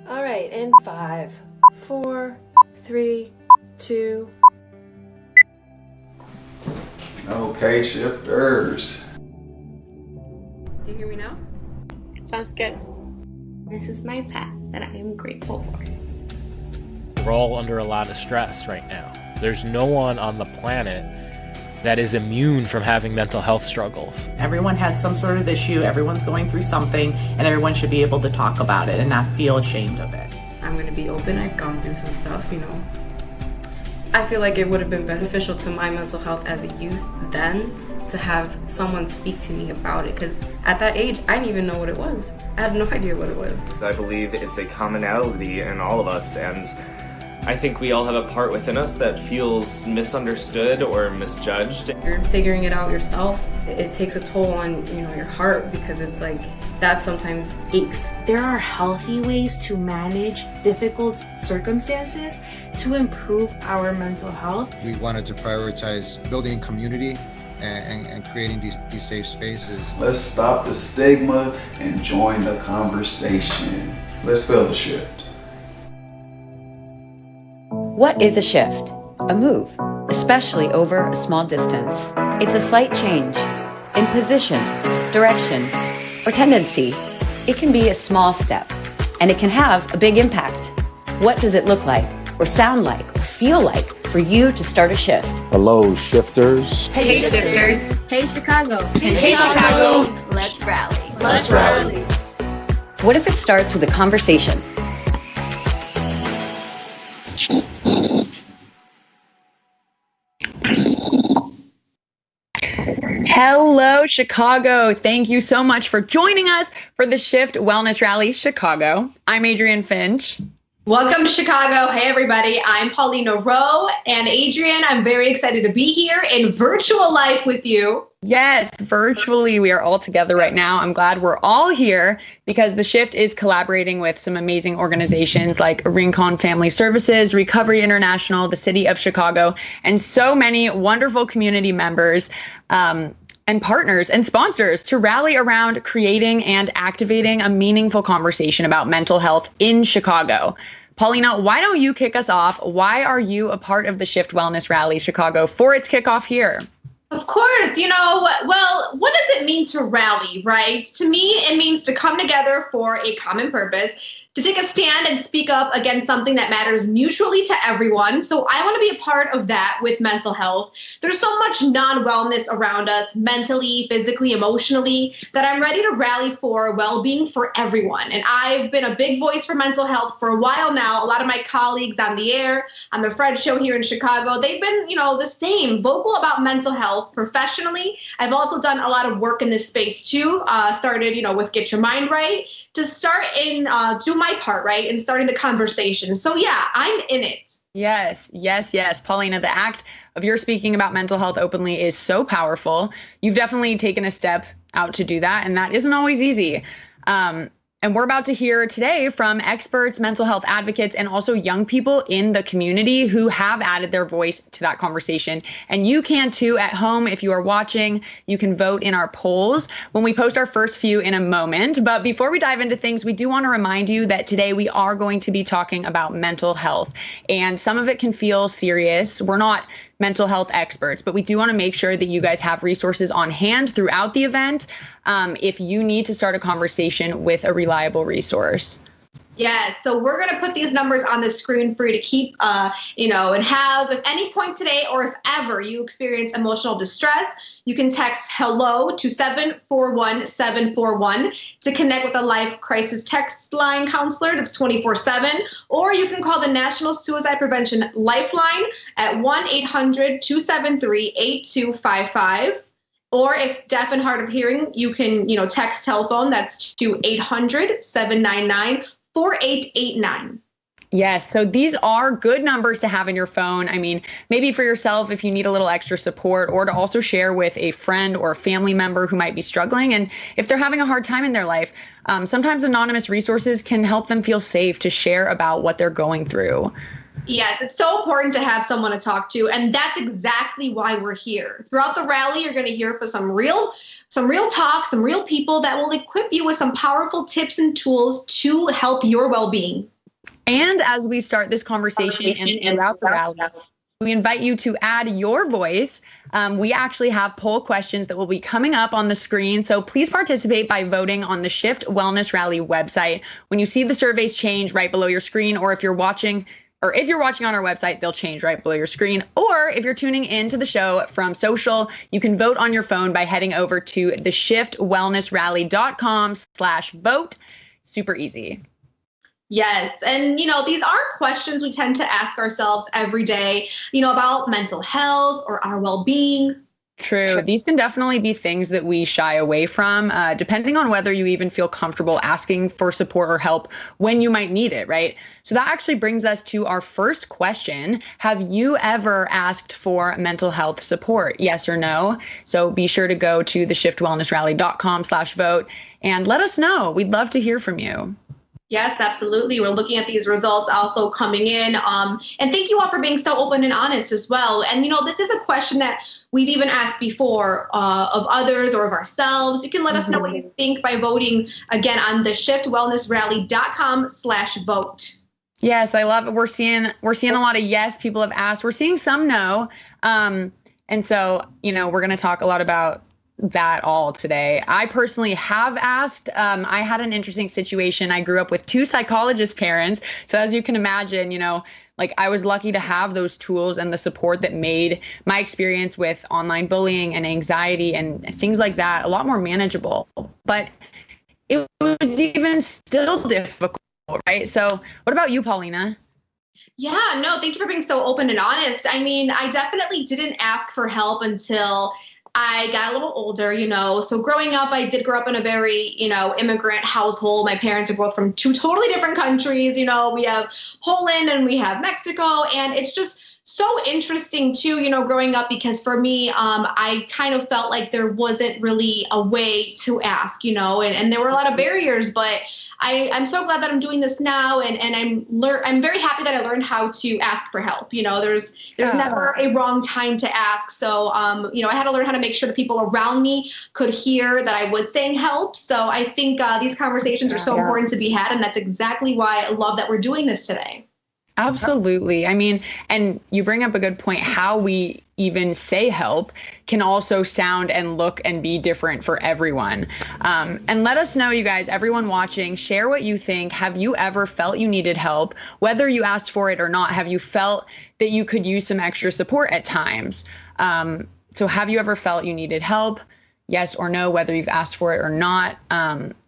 All right, in 5, 4, 3, 2. Okay, shifters. Do you hear me now? Sounds good. This is my path that I am grateful for. We're all under a lot of stress right now. There's no one on the planet that is immune from having mental health struggles. Everyone has some sort of issue, everyone's going through something, and everyone should be able to talk about it and not feel ashamed of it. I'm going to be open. I've gone through some stuff, I feel like it would have been beneficial to my mental health as a youth then to have someone speak to me about it, because at that age, I didn't even know what it was. I had no idea what it was. I believe it's a commonality in all of us, and I think we all have a part within us that feels misunderstood or misjudged. You're figuring it out yourself. It takes a toll on, your heart, because it's like that sometimes aches. There are healthy ways to manage difficult circumstances to improve our mental health. We wanted to prioritize building community and creating these safe spaces. Let's stop the stigma and join the conversation. Let's build a shift. What is a shift? A move, especially over a small distance. It's a slight change in position, direction, or tendency. It can be a small step, and it can have a big impact. What does it look like, or sound like, or feel like for you to start a shift? Hello, shifters. Hey, shifters. Hey, Chicago. Hey, Chicago. Let's rally. Let's rally. What if it starts with a conversation? Hello, Chicago. Thank you so much for joining us for the Shift Wellness Rally Chicago. I'm Adrienne Finch. Welcome to Chicago. Hey, everybody. I'm Paulina Rowe and Adrienne. I'm very excited to be here in virtual life with you. Yes, virtually. We are all together right now. I'm glad we're all here because the Shift is collaborating with some amazing organizations like Rincon Family Services, Recovery International, the City of Chicago, and so many wonderful community members and partners and sponsors to rally around creating and activating a meaningful conversation about mental health in Chicago. Paulina, why don't you kick us off? Why are you a part of the Shift Wellness Rally Chicago for its kickoff here? Of course, well, what does it mean to rally, right? To me, it means to come together for a common purpose, to take a stand and speak up against something that matters mutually to everyone. So I want to be a part of that with mental health. There's so much non-wellness around us, mentally, physically, emotionally, that I'm ready to rally for well-being for everyone. And I've been a big voice for mental health for a while now. A lot of my colleagues on the air, on the Fred Show here in Chicago, they've been, the same, vocal about mental health professionally. I've also done a lot of work in this space too. Started, with Get Your Mind Right, to start in, do my part, right, in starting the conversation. So yeah, I'm in it. Yes. Paulina, the act of your speaking about mental health openly is so powerful. You've definitely taken a step out to do that, and that isn't always easy. And we're about to hear today from experts, mental health advocates, and also young people in the community who have added their voice to that conversation. And you can too at home. If you are watching, you can vote in our polls when we post our first few in a moment. But before we dive into things, we do want to remind you that today we are going to be talking about mental health. And some of it can feel serious. We're not mental health experts, but we do want to make sure that you guys have resources on hand throughout the event if you need to start a conversation with a reliable resource. Yes, so we're going to put these numbers on the screen for you to keep, and have, if any point today or if ever you experience emotional distress, you can text HELLO to 741-741 to connect with a life crisis text line counselor that's 24/7, or you can call the National Suicide Prevention Lifeline at 1-800-273-8255. Or if deaf and hard of hearing, you can, text telephone, that's to 800-799-4889. Yes. So these are good numbers to have in your phone. I mean, maybe for yourself, if you need a little extra support, or to also share with a friend or a family member who might be struggling. And if they're having a hard time in their life, sometimes anonymous resources can help them feel safe to share about what they're going through. Yes, it's so important to have someone to talk to, and that's exactly why we're here. Throughout the rally, you're going to hear from some real talk, some real people that will equip you with some powerful tips and tools to help your well-being. And as we start this conversation and throughout the rally, we invite you to add your voice. We actually have poll questions that will be coming up on the screen. So please participate by voting on the Shift Wellness Rally website. When you see the surveys change right below your screen, or if you're watching on our website, they'll change right below your screen. Or if you're tuning into the show from social, you can vote on your phone by heading over to the shiftwellnessrally.com/vote. Super easy. Yes. And, these aren't questions we tend to ask ourselves every day, about mental health or our well-being. True. These can definitely be things that we shy away from, depending on whether you even feel comfortable asking for support or help when you might need it, right? So that actually brings us to our first question. Have you ever asked for mental health support? Yes or no? So be sure to go to the shiftwellnessrally.com/vote and let us know. We'd love to hear from you. Yes, absolutely. We're looking at these results also coming in. And thank you all for being so open and honest as well. And, this is a question that we've even asked before of others or of ourselves. You can let us know what you think by voting, again, on the shiftwellnessrally.com/vote. Yes, I love it. We're seeing a lot of yes, people have asked. We're seeing some no. And so, we're going to talk a lot about that all today. I personally have asked. I had an interesting situation. I grew up with two psychologist parents. So as you can imagine, I was lucky to have those tools and the support that made my experience with online bullying and anxiety and things like that a lot more manageable. But it was even still difficult, right? So what about you, Paulina? Yeah, no, thank you for being so open and honest. I mean, I definitely didn't ask for help until I got a little older, So growing up, I did grow up in a very, immigrant household. My parents are both from two totally different countries. We have Poland and we have Mexico. And it's just so interesting too, growing up, because for me, I kind of felt like there wasn't really a way to ask, and there were a lot of barriers, but I'm so glad that I'm doing this now, and I'm very happy that I learned how to ask for help. There's never a wrong time to ask. So, I had to learn how to make sure the people around me could hear that I was saying help. So I think these conversations are so important to be had, and that's exactly why I love that we're doing this today. Absolutely. I mean, and you bring up a good point. How we even say help can also sound and look and be different for everyone. And let us know, you guys, everyone watching, share what you think. Have you ever felt you needed help, whether you asked for it or not? Have you felt that you could use some extra support at times? So have you ever felt you needed help? Yes or no, whether you've asked for it or not.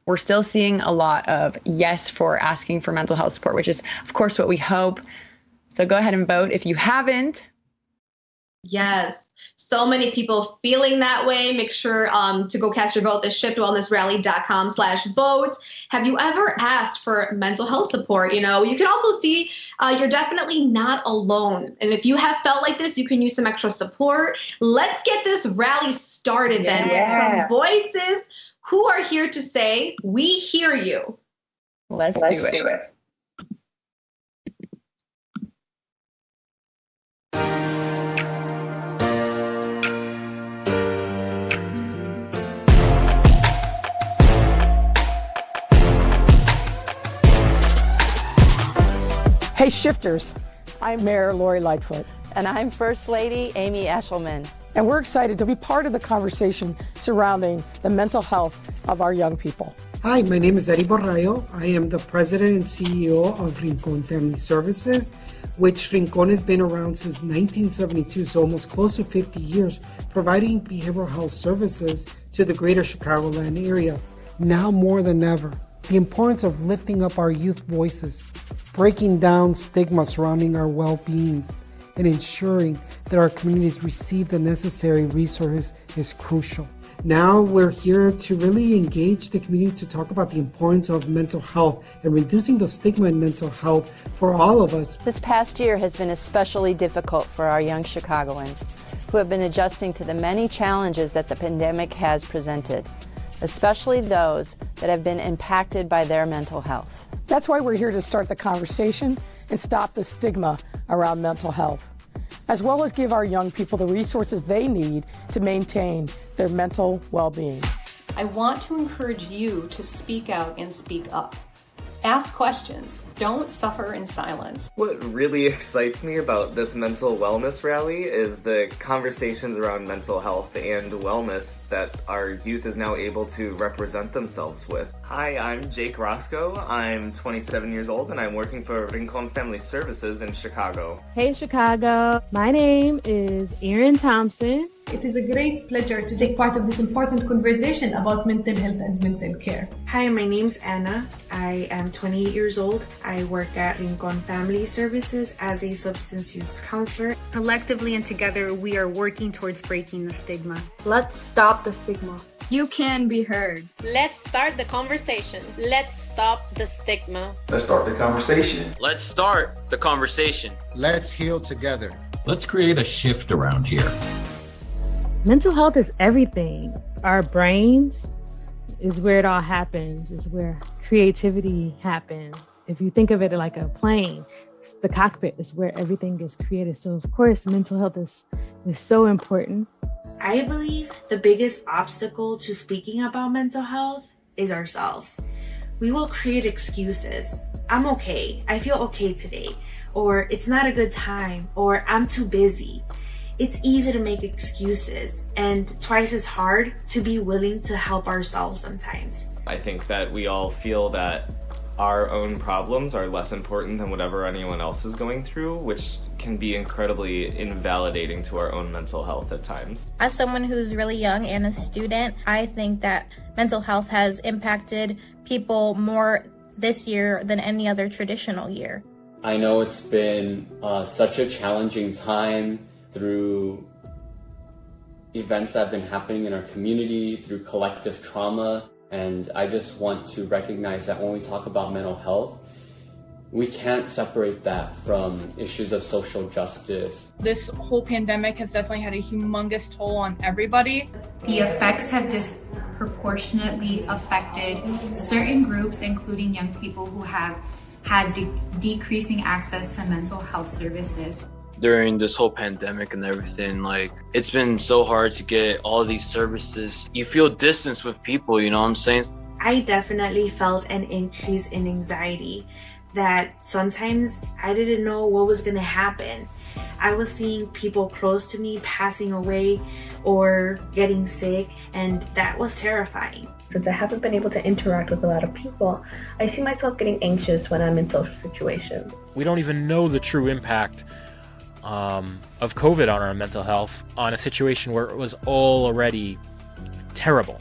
We're still seeing a lot of yes for asking for mental health support, which is, of course, what we hope. So go ahead and vote if you haven't. Yes, so many people feeling that way. Make sure to go cast your vote at shiftwellnessrally.com/vote. Have you ever asked for mental health support? You can also see you're definitely not alone. And if you have felt like this, you can use some extra support. Let's get this rally started then with some voices who are here to say, we hear you. Let's do it. Hey shifters, I'm Mayor Lori Lightfoot. And I'm First Lady Amy Eshelman. And we're excited to be part of the conversation surrounding the mental health of our young people. Hi, my name is Eddie Borrayo. I am the president and CEO of Rincon Family Services, which Rincon has been around since 1972, so almost close to 50 years, providing behavioral health services to the greater Chicagoland area. Now more than ever, the importance of lifting up our youth voices, breaking down stigma surrounding our well-beings, and ensuring that our communities receive the necessary resources is crucial. Now we're here to really engage the community to talk about the importance of mental health and reducing the stigma in mental health for all of us. This past year has been especially difficult for our young Chicagoans who have been adjusting to the many challenges that the pandemic has presented, especially those that have been impacted by their mental health. That's why we're here to start the conversation and stop the stigma around mental health, as well as give our young people the resources they need to maintain their mental well-being. I want to encourage you to speak out and speak up. Ask questions. Don't suffer in silence. What really excites me about this mental wellness rally is the conversations around mental health and wellness that our youth is now able to represent themselves with. Hi, I'm Jake Roscoe. I'm 27 years old and I'm working for Rincon Family Services in Chicago. Hey Chicago, my name is Erin Thompson. It is a great pleasure to take part of this important conversation about mental health and mental care. Hi, my name's Anna. I am 28 years old. I work at Rincon Family Services as a substance use counselor. Collectively and together, we are working towards breaking the stigma. Let's stop the stigma. You can be heard. Let's start the conversation. Let's stop the stigma. Let's start the conversation. Let's start the conversation. Let's heal together. Let's create a shift around here. Mental health is everything. Our brains is where it all happens, is where creativity happens. If you think of it like a plane, the cockpit is where everything gets created. So of course, mental health is so important. I believe the biggest obstacle to speaking about mental health is ourselves. We will create excuses. I'm okay. I feel okay today. Or it's not a good time. Or I'm too busy. It's easy to make excuses and twice as hard to be willing to help ourselves sometimes. I think that we all feel that our own problems are less important than whatever anyone else is going through, which can be incredibly invalidating to our own mental health at times. As someone who's really young and a student, I think that mental health has impacted people more this year than any other traditional year. I know it's been such a challenging time through events that have been happening in our community, through collective trauma. And I just want to recognize that when we talk about mental health, we can't separate that from issues of social justice. This whole pandemic has definitely had a humongous toll on everybody. The effects have disproportionately affected certain groups, including young people who have had decreasing access to mental health services. During this whole pandemic and everything, it's been so hard to get all these services. You feel distance with people, you know what I'm saying? I definitely felt an increase in anxiety that sometimes I didn't know what was going to happen. I was seeing people close to me passing away or getting sick, and that was terrifying. Since I haven't been able to interact with a lot of people, I see myself getting anxious when I'm in social situations. We don't even know the true impact of COVID on our mental health on a situation where it was already terrible.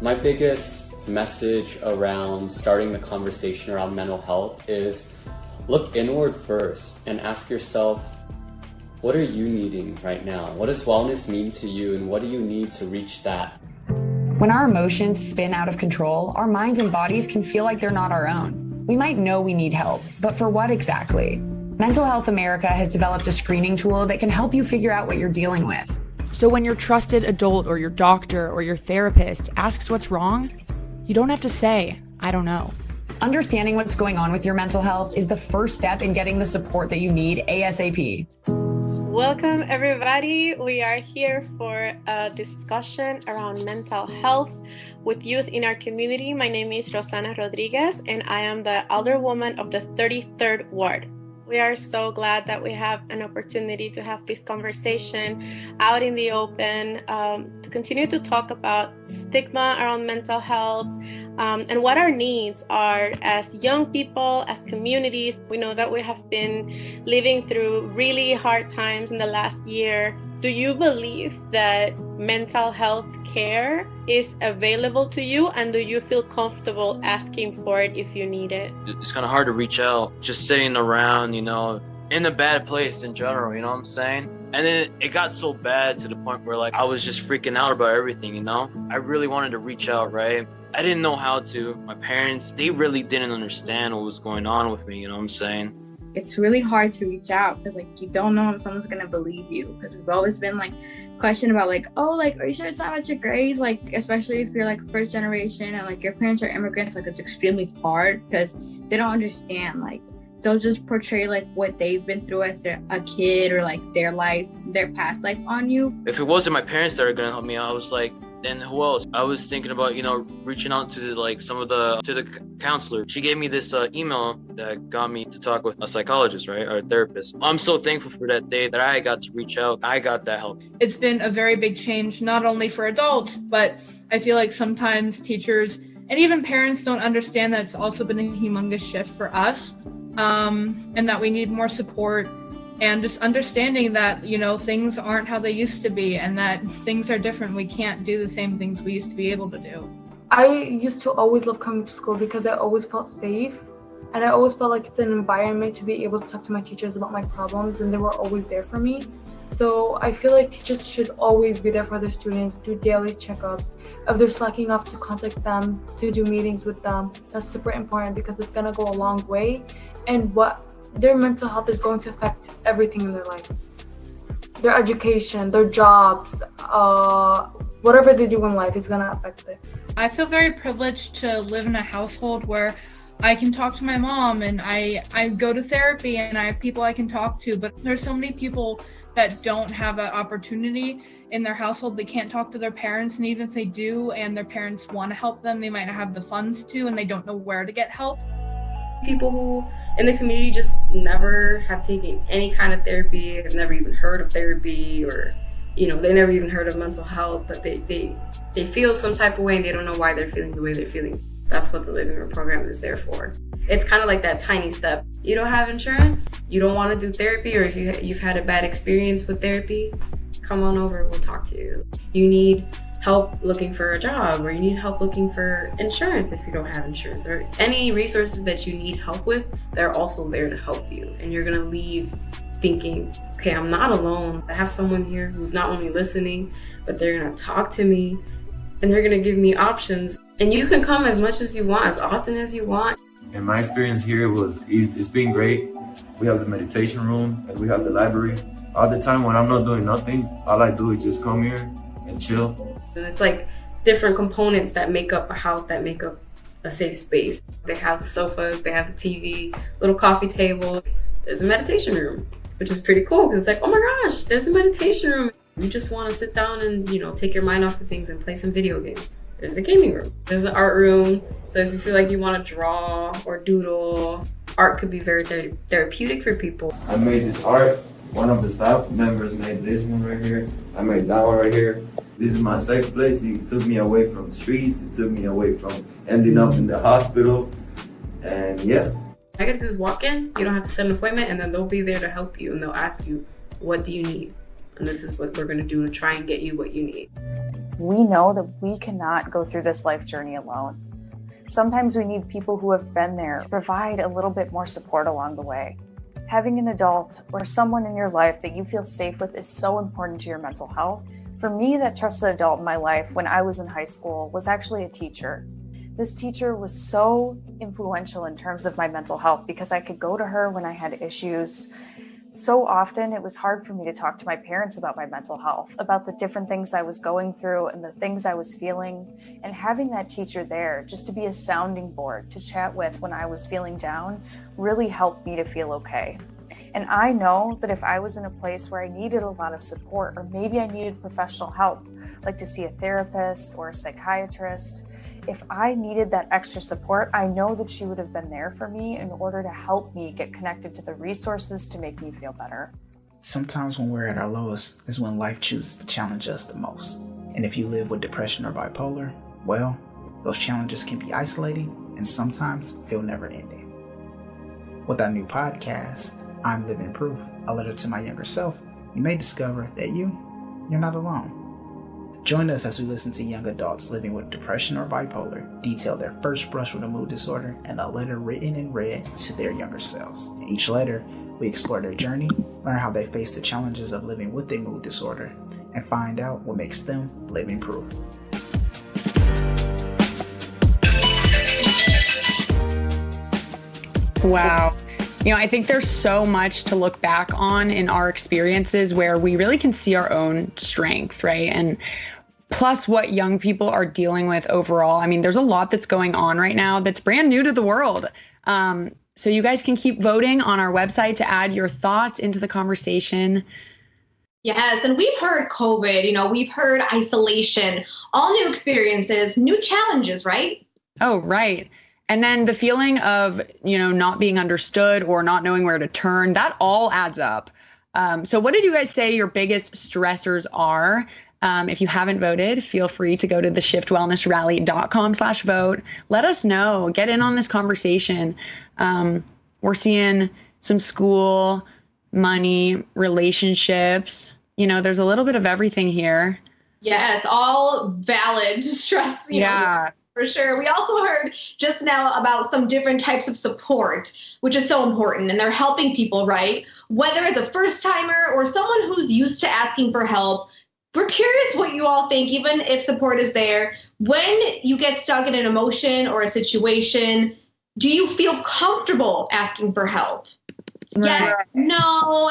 My biggest message around starting the conversation around mental health is look inward first and ask yourself, what are you needing right now? What does wellness mean to you, and what do you need to reach that? When our emotions spin out of control, our minds and bodies can feel like they're not our own. We might know we need help, but for what exactly? Mental Health America has developed a screening tool that can help you figure out what you're dealing with. So when your trusted adult or your doctor or your therapist asks what's wrong, you don't have to say, I don't know. Understanding what's going on with your mental health is the first step in getting the support that you need ASAP. Welcome everybody. We are here for a discussion around mental health with youth in our community. My name is Rosana Rodriguez and I am the alderwoman of the 33rd Ward. We are so glad that we have an opportunity to have this conversation out in the open, to continue to talk about stigma around mental health, and what our needs are as young people, as communities. We know that we have been living through really hard times in the last year. Do you believe that mental health care is available to you, and do you feel comfortable asking for it if you need it? It's kind of hard to reach out, just sitting around, in a bad place in general, you know what I'm saying? And then it got so bad to the point where I was just freaking out about everything, I really wanted to reach out, right? I didn't know how to. My parents, they really didn't understand what was going on with me, you know what I'm saying? It's really hard to reach out because you don't know if someone's gonna believe you, because we've always been questioned about are you sure to talk about your grades, especially if you're first generation and your parents are immigrants. It's extremely hard because they don't understand they'll just portray like what they've been through as a kid, or like their life, their past life on you. If it wasn't my parents that are gonna help me out, I was like, then who else? I was thinking about, reaching out to like to the counselor. She gave me this email that got me to talk with a psychologist, right, or a therapist. I'm so thankful for that day that I got to reach out. I got that help. It's been a very big change, not only for adults, but I feel like sometimes teachers and even parents don't understand that it's also been a humongous shift for us, and that we need more support. And just understanding that, things aren't how they used to be, and that things are different. We can't do the same things we used to be able to do. I used to always love coming to school because I always felt safe. And I always felt like it's an environment to be able to talk to my teachers about my problems, and they were always there for me. So I feel like teachers should always be there for their students, do daily checkups. If they're slacking off, to contact them, to do meetings with them. That's super important because it's gonna go a long way. And their mental health is going to affect everything in their life. Their education, their jobs, whatever they do in life is gonna affect it. I feel very privileged to live in a household where I can talk to my mom, and I go to therapy, and I have people I can talk to, but there's so many people that don't have an opportunity in their household. They can't talk to their parents, and even if they do and their parents want to help them, they might not have the funds to, and they don't know where to get help. People who in the community just never have taken any kind of therapy, have never even heard of therapy, or they never even heard of mental health, but they feel some type of way and they don't know why they're feeling the way they're feeling. That's what the Living Room program is there for. It's kind of like that tiny step. You don't have insurance, you don't want to do therapy, or if you've had a bad experience with therapy, come on over, we'll talk to you. You need help looking for a job, or you need help looking for insurance if you don't have insurance, or any resources that you need help with, they're also there to help you. And you're gonna leave thinking, okay, I'm not alone. I have someone here who's not only listening, but they're gonna talk to me, and they're gonna give me options. And you can come as much as you want, as often as you want. And my experience here it's been great. We have the meditation room, and we have the library. All the time when I'm not doing nothing, all I do is just come here and chill. And it's like different components that make up a house, that make up a safe space. They have the sofas, they have the TV, little coffee table. There's a meditation room, which is pretty cool because it's like, oh my gosh, there's a meditation room. You just want to sit down and, take your mind off of things and play some video games. There's a gaming room. There's an art room. So if you feel like you want to draw or doodle, art could be very therapeutic for people. I made this art. One of the staff members made this one right here. I made that one right here. This is my safe place. It took me away from the streets. It took me away from ending up in the hospital. And yeah. All I gotta do is walk in. You don't have to set an appointment, and then they'll be there to help you, and they'll ask you, what do you need? And this is what we're gonna do to try and get you what you need. We know that we cannot go through this life journey alone. Sometimes we need people who have been there to provide a little bit more support along the way. Having an adult or someone in your life that you feel safe with is so important to your mental health. For me, that trusted adult in my life when I was in high school was actually a teacher. This teacher was so influential in terms of my mental health because I could go to her when I had issues. So often it was hard for me to talk to my parents about my mental health, about the different things I was going through and the things I was feeling. And having that teacher there just to be a sounding board to chat with when I was feeling down really helped me to feel okay. And I know that if I was in a place where I needed a lot of support, or maybe I needed professional help, like to see a therapist or a psychiatrist, if I needed that extra support, I know that she would have been there for me in order to help me get connected to the resources to make me feel better. Sometimes when we're at our lowest is when life chooses to challenge us the most. And if you live with depression or bipolar, well, those challenges can be isolating and sometimes feel never ending. With our new podcast, I'm Living Proof, a letter to my younger self, you may discover that you're not alone. Join us as we listen to young adults living with depression or bipolar detail their first brush with a mood disorder and a letter written and read to their younger selves. In each letter, we explore their journey, learn how they face the challenges of living with a mood disorder, and find out what makes them living proof. Wow. I think there's so much to look back on in our experiences where we really can see our own strength, right? And plus what young people are dealing with overall. I mean, there's a lot that's going on right now that's brand new to the world. So you guys can keep voting on our website to add your thoughts into the conversation. Yes, and we've heard COVID, we've heard isolation, all new experiences, new challenges, right? Oh, right. And then the feeling of, not being understood or not knowing where to turn, that all adds up. So what did you guys say your biggest stressors are? If you haven't voted, feel free to go to the shiftwellnessrally.com/vote. Let us know. Get in on this conversation. We're seeing some school, money, relationships. There's a little bit of everything here. Yes, all valid stress, Yeah. For sure. We also heard just now about some different types of support, which is so important. And they're helping people, right? Whether as a first timer or someone who's used to asking for help. We're curious what you all think, even if support is there. When you get stuck in an emotion or a situation, do you feel comfortable asking for help? Right. Yeah. No,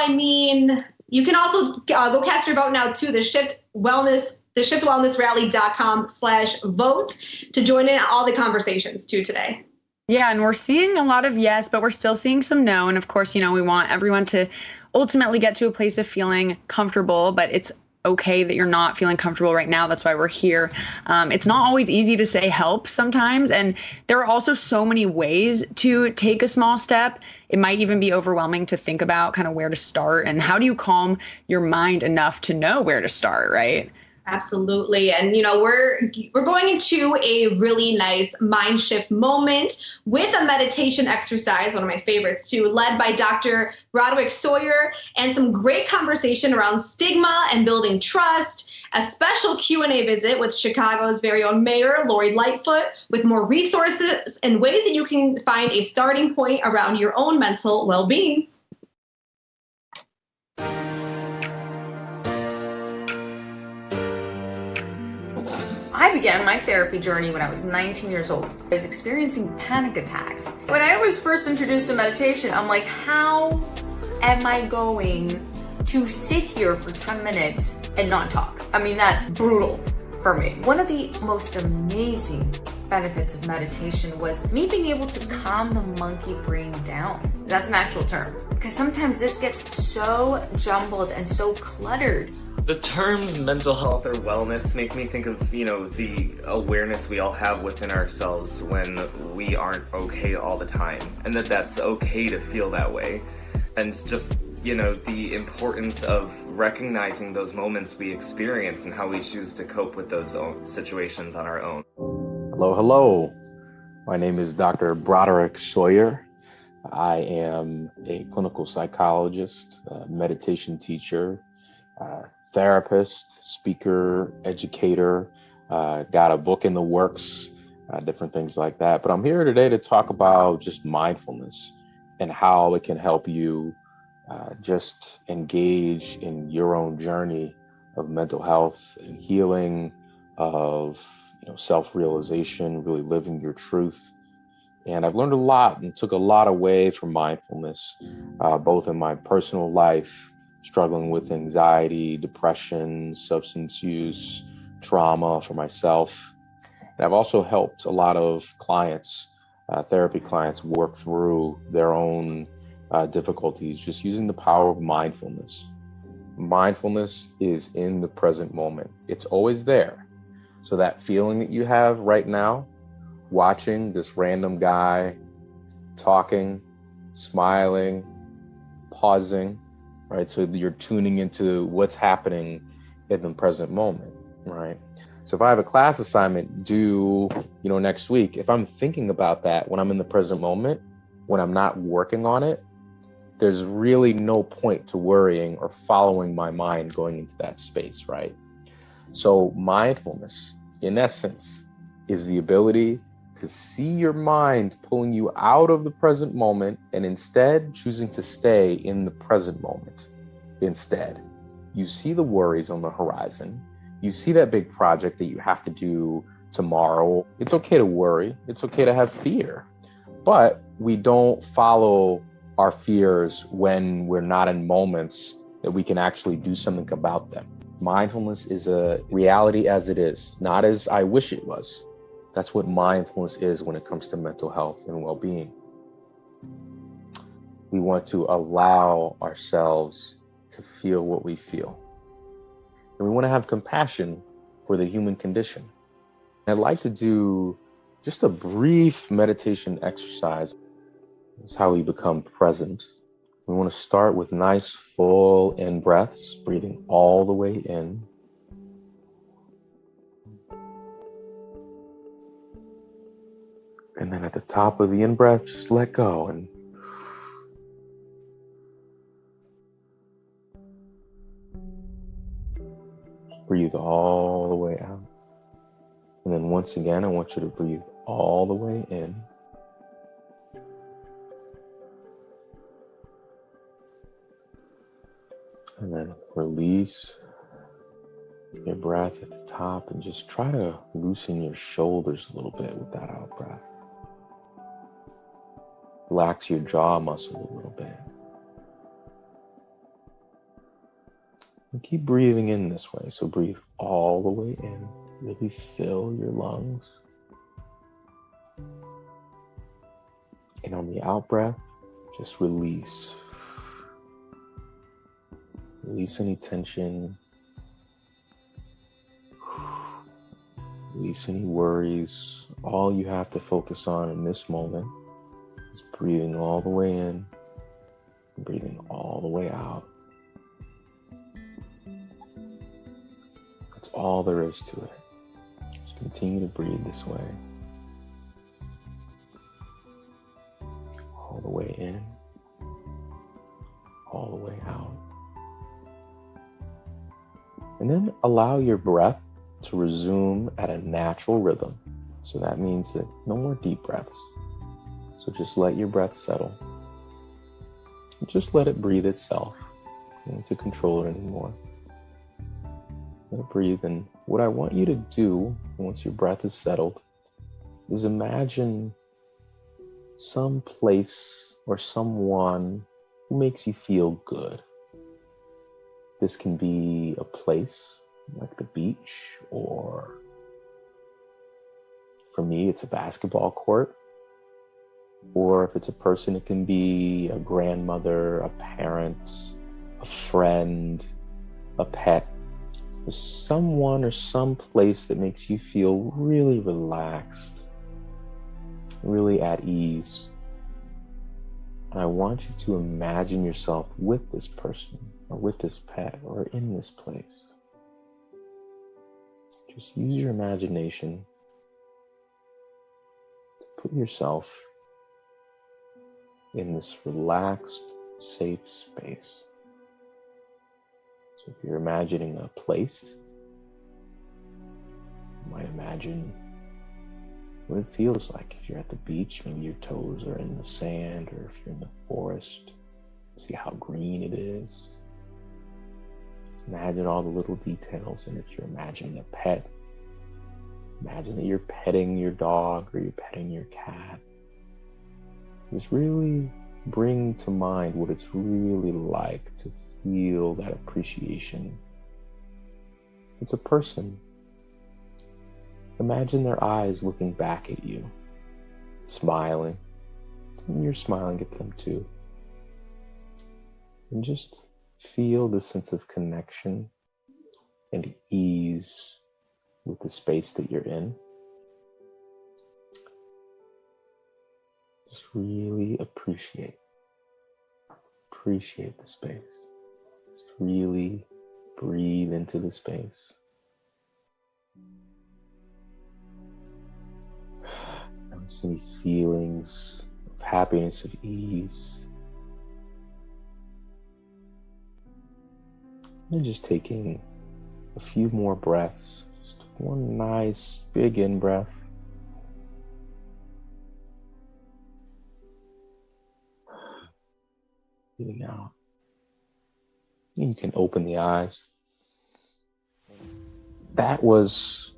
you can also go cast your vote now to the shiftwellnessrally.com/vote to join in all the conversations too today. Yeah, and we're seeing a lot of yes, but we're still seeing some no. And of course, we want everyone to ultimately get to a place of feeling comfortable, but it's okay that you're not feeling comfortable right now. That's why we're here. It's not always easy to say help sometimes. And there are also so many ways to take a small step. It might even be overwhelming to think about kind of where to start and how do you calm your mind enough to know where to start, right? Absolutely. And, we're going into a really nice mind shift moment with a meditation exercise, one of my favorites too, led by Dr. Broderick Sawyer, and some great conversation around stigma and building trust, a special Q&A visit with Chicago's very own mayor, Lori Lightfoot, with more resources and ways that you can find a starting point around your own mental well-being. I began my therapy journey when I was 19 years old. I was experiencing panic attacks. When I was first introduced to meditation, I'm like, how am I going to sit here for 10 minutes and not talk? That's brutal for me. One of the most amazing benefits of meditation was me being able to calm the monkey brain down. That's an actual term. Because sometimes this gets so jumbled and so cluttered. The terms mental health or wellness make me think of, the awareness we all have within ourselves when we aren't okay all the time, and that's okay to feel that way. And just, the importance of recognizing those moments we experience and how we choose to cope with those situations on our own. Hello. My name is Dr. Broderick Sawyer. I am a clinical psychologist, meditation teacher, therapist, speaker, educator, got a book in the works, different things like that. But I'm here today to talk about just mindfulness and how it can help you just engage in your own journey of mental health and healing, of self-realization, really living your truth. And I've learned a lot and took a lot away from mindfulness, both in my personal life, struggling with anxiety, depression, substance use, trauma for myself. And I've also helped a lot of clients, therapy clients, work through their own difficulties, just using the power of mindfulness. Mindfulness is in the present moment. It's always there. So that feeling that you have right now, watching this random guy talking, smiling, pausing, right? So you're tuning into what's happening in the present moment, right? So if I have a class assignment due, next week, if I'm thinking about that when I'm in the present moment, when I'm not working on it, there's really no point to worrying or following my mind going into that space, right? So mindfulness, in essence, is the ability to see your mind pulling you out of the present moment and instead choosing to stay in the present moment. Instead, you see the worries on the horizon. You see that big project that you have to do tomorrow. It's okay to worry. It's okay to have fear. But we don't follow our fears when we're not in moments that we can actually do something about them. Mindfulness is a reality as it is, not as I wish it was. That's what mindfulness is when it comes to mental health and well-being. We want to allow ourselves to feel what we feel. And we want to have compassion for the human condition. I'd like to do just a brief meditation exercise. This is how we become present. We want to start with nice full in breaths, breathing all the way in. And then at the top of the in-breath, just let go and breathe all the way out. And then once again, I want you to breathe all the way in. And then release your breath at the top and just try to loosen your shoulders a little bit with that out breath. Relax your jaw muscle a little bit. And keep breathing in this way. So breathe all the way in. Really fill your lungs. And on the out breath, just release. Release any tension. Release any worries. All you have to focus on in this moment is breathing all the way in, and breathing all the way out. That's all there is to it. Just continue to breathe this way. All the way in, all the way out. And then allow your breath to resume at a natural rhythm. So that means that no more deep breaths. So just let your breath settle. Just let it breathe itself. You don't need to control it anymore. Let it breathe. And what I want you to do once your breath is settled is imagine some place or someone who makes you feel good. This can be a place like the beach, or for me, it's a basketball court. Or if it's a person, it can be a grandmother, a parent, a friend, a pet. There's someone or some place that makes you feel really relaxed, really at ease. And I want you to imagine yourself with this person, or with this pet, or in this place. Just use your imagination to put yourself in this relaxed, safe space. So if you're imagining a place, you might imagine what it feels like. If you're at the beach, maybe your toes are in the sand, or if you're in the forest, see how green it is. Imagine all the little details. And if you're imagining a pet, imagine that you're petting your dog or you're petting your cat. Just really bring to mind what it's really like to feel that appreciation. It's a person. Imagine their eyes looking back at you, smiling, and you're smiling at them too. And just feel the sense of connection and ease with the space that you're in. Just really appreciate the space. Just really breathe into the space. Notice any feelings of happiness, of ease. And just taking a few more breaths. Just one nice big in-breath. Breathing out. You can open the eyes. That was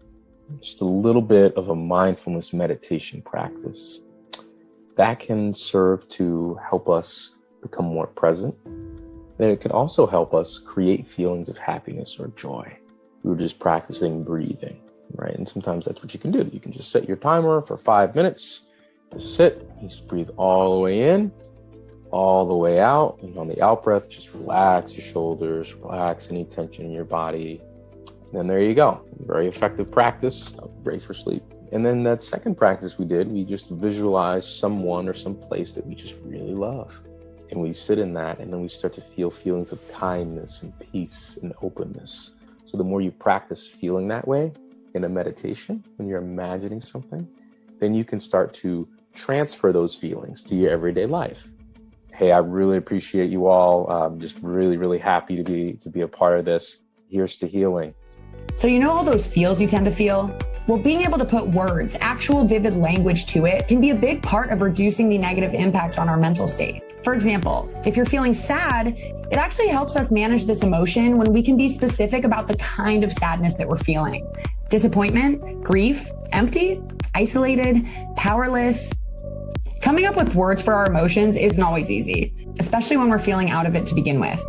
just a little bit of a mindfulness meditation practice. That can serve to help us become more present. And it can also help us create feelings of happiness or joy. We were just practicing breathing, right? And sometimes that's what you can do. You can just set your timer for 5 minutes. Just sit, you just breathe all the way in, all the way out. And on the out breath, just relax your shoulders, relax any tension in your body. And then there you go. Very effective practice. Great for sleep. And then that second practice we did, we just visualized someone or some place that we just really love. And we sit in that, and then we start to feel feelings of kindness and peace and openness. So the more you practice feeling that way in a meditation, when you're imagining something, then you can start to transfer those feelings to your everyday life. Hey, I really appreciate you all. I'm just really, really happy to be a part of this. Here's to healing. So you know all those feels you tend to feel? Well, being able to put words, actual vivid language to it, can be a big part of reducing the negative impact on our mental state. For example, if you're feeling sad, it actually helps us manage this emotion when we can be specific about the kind of sadness that we're feeling. Disappointment, grief, empty, isolated, powerless. Coming up with words for our emotions isn't always easy, especially when we're feeling out of it to begin with.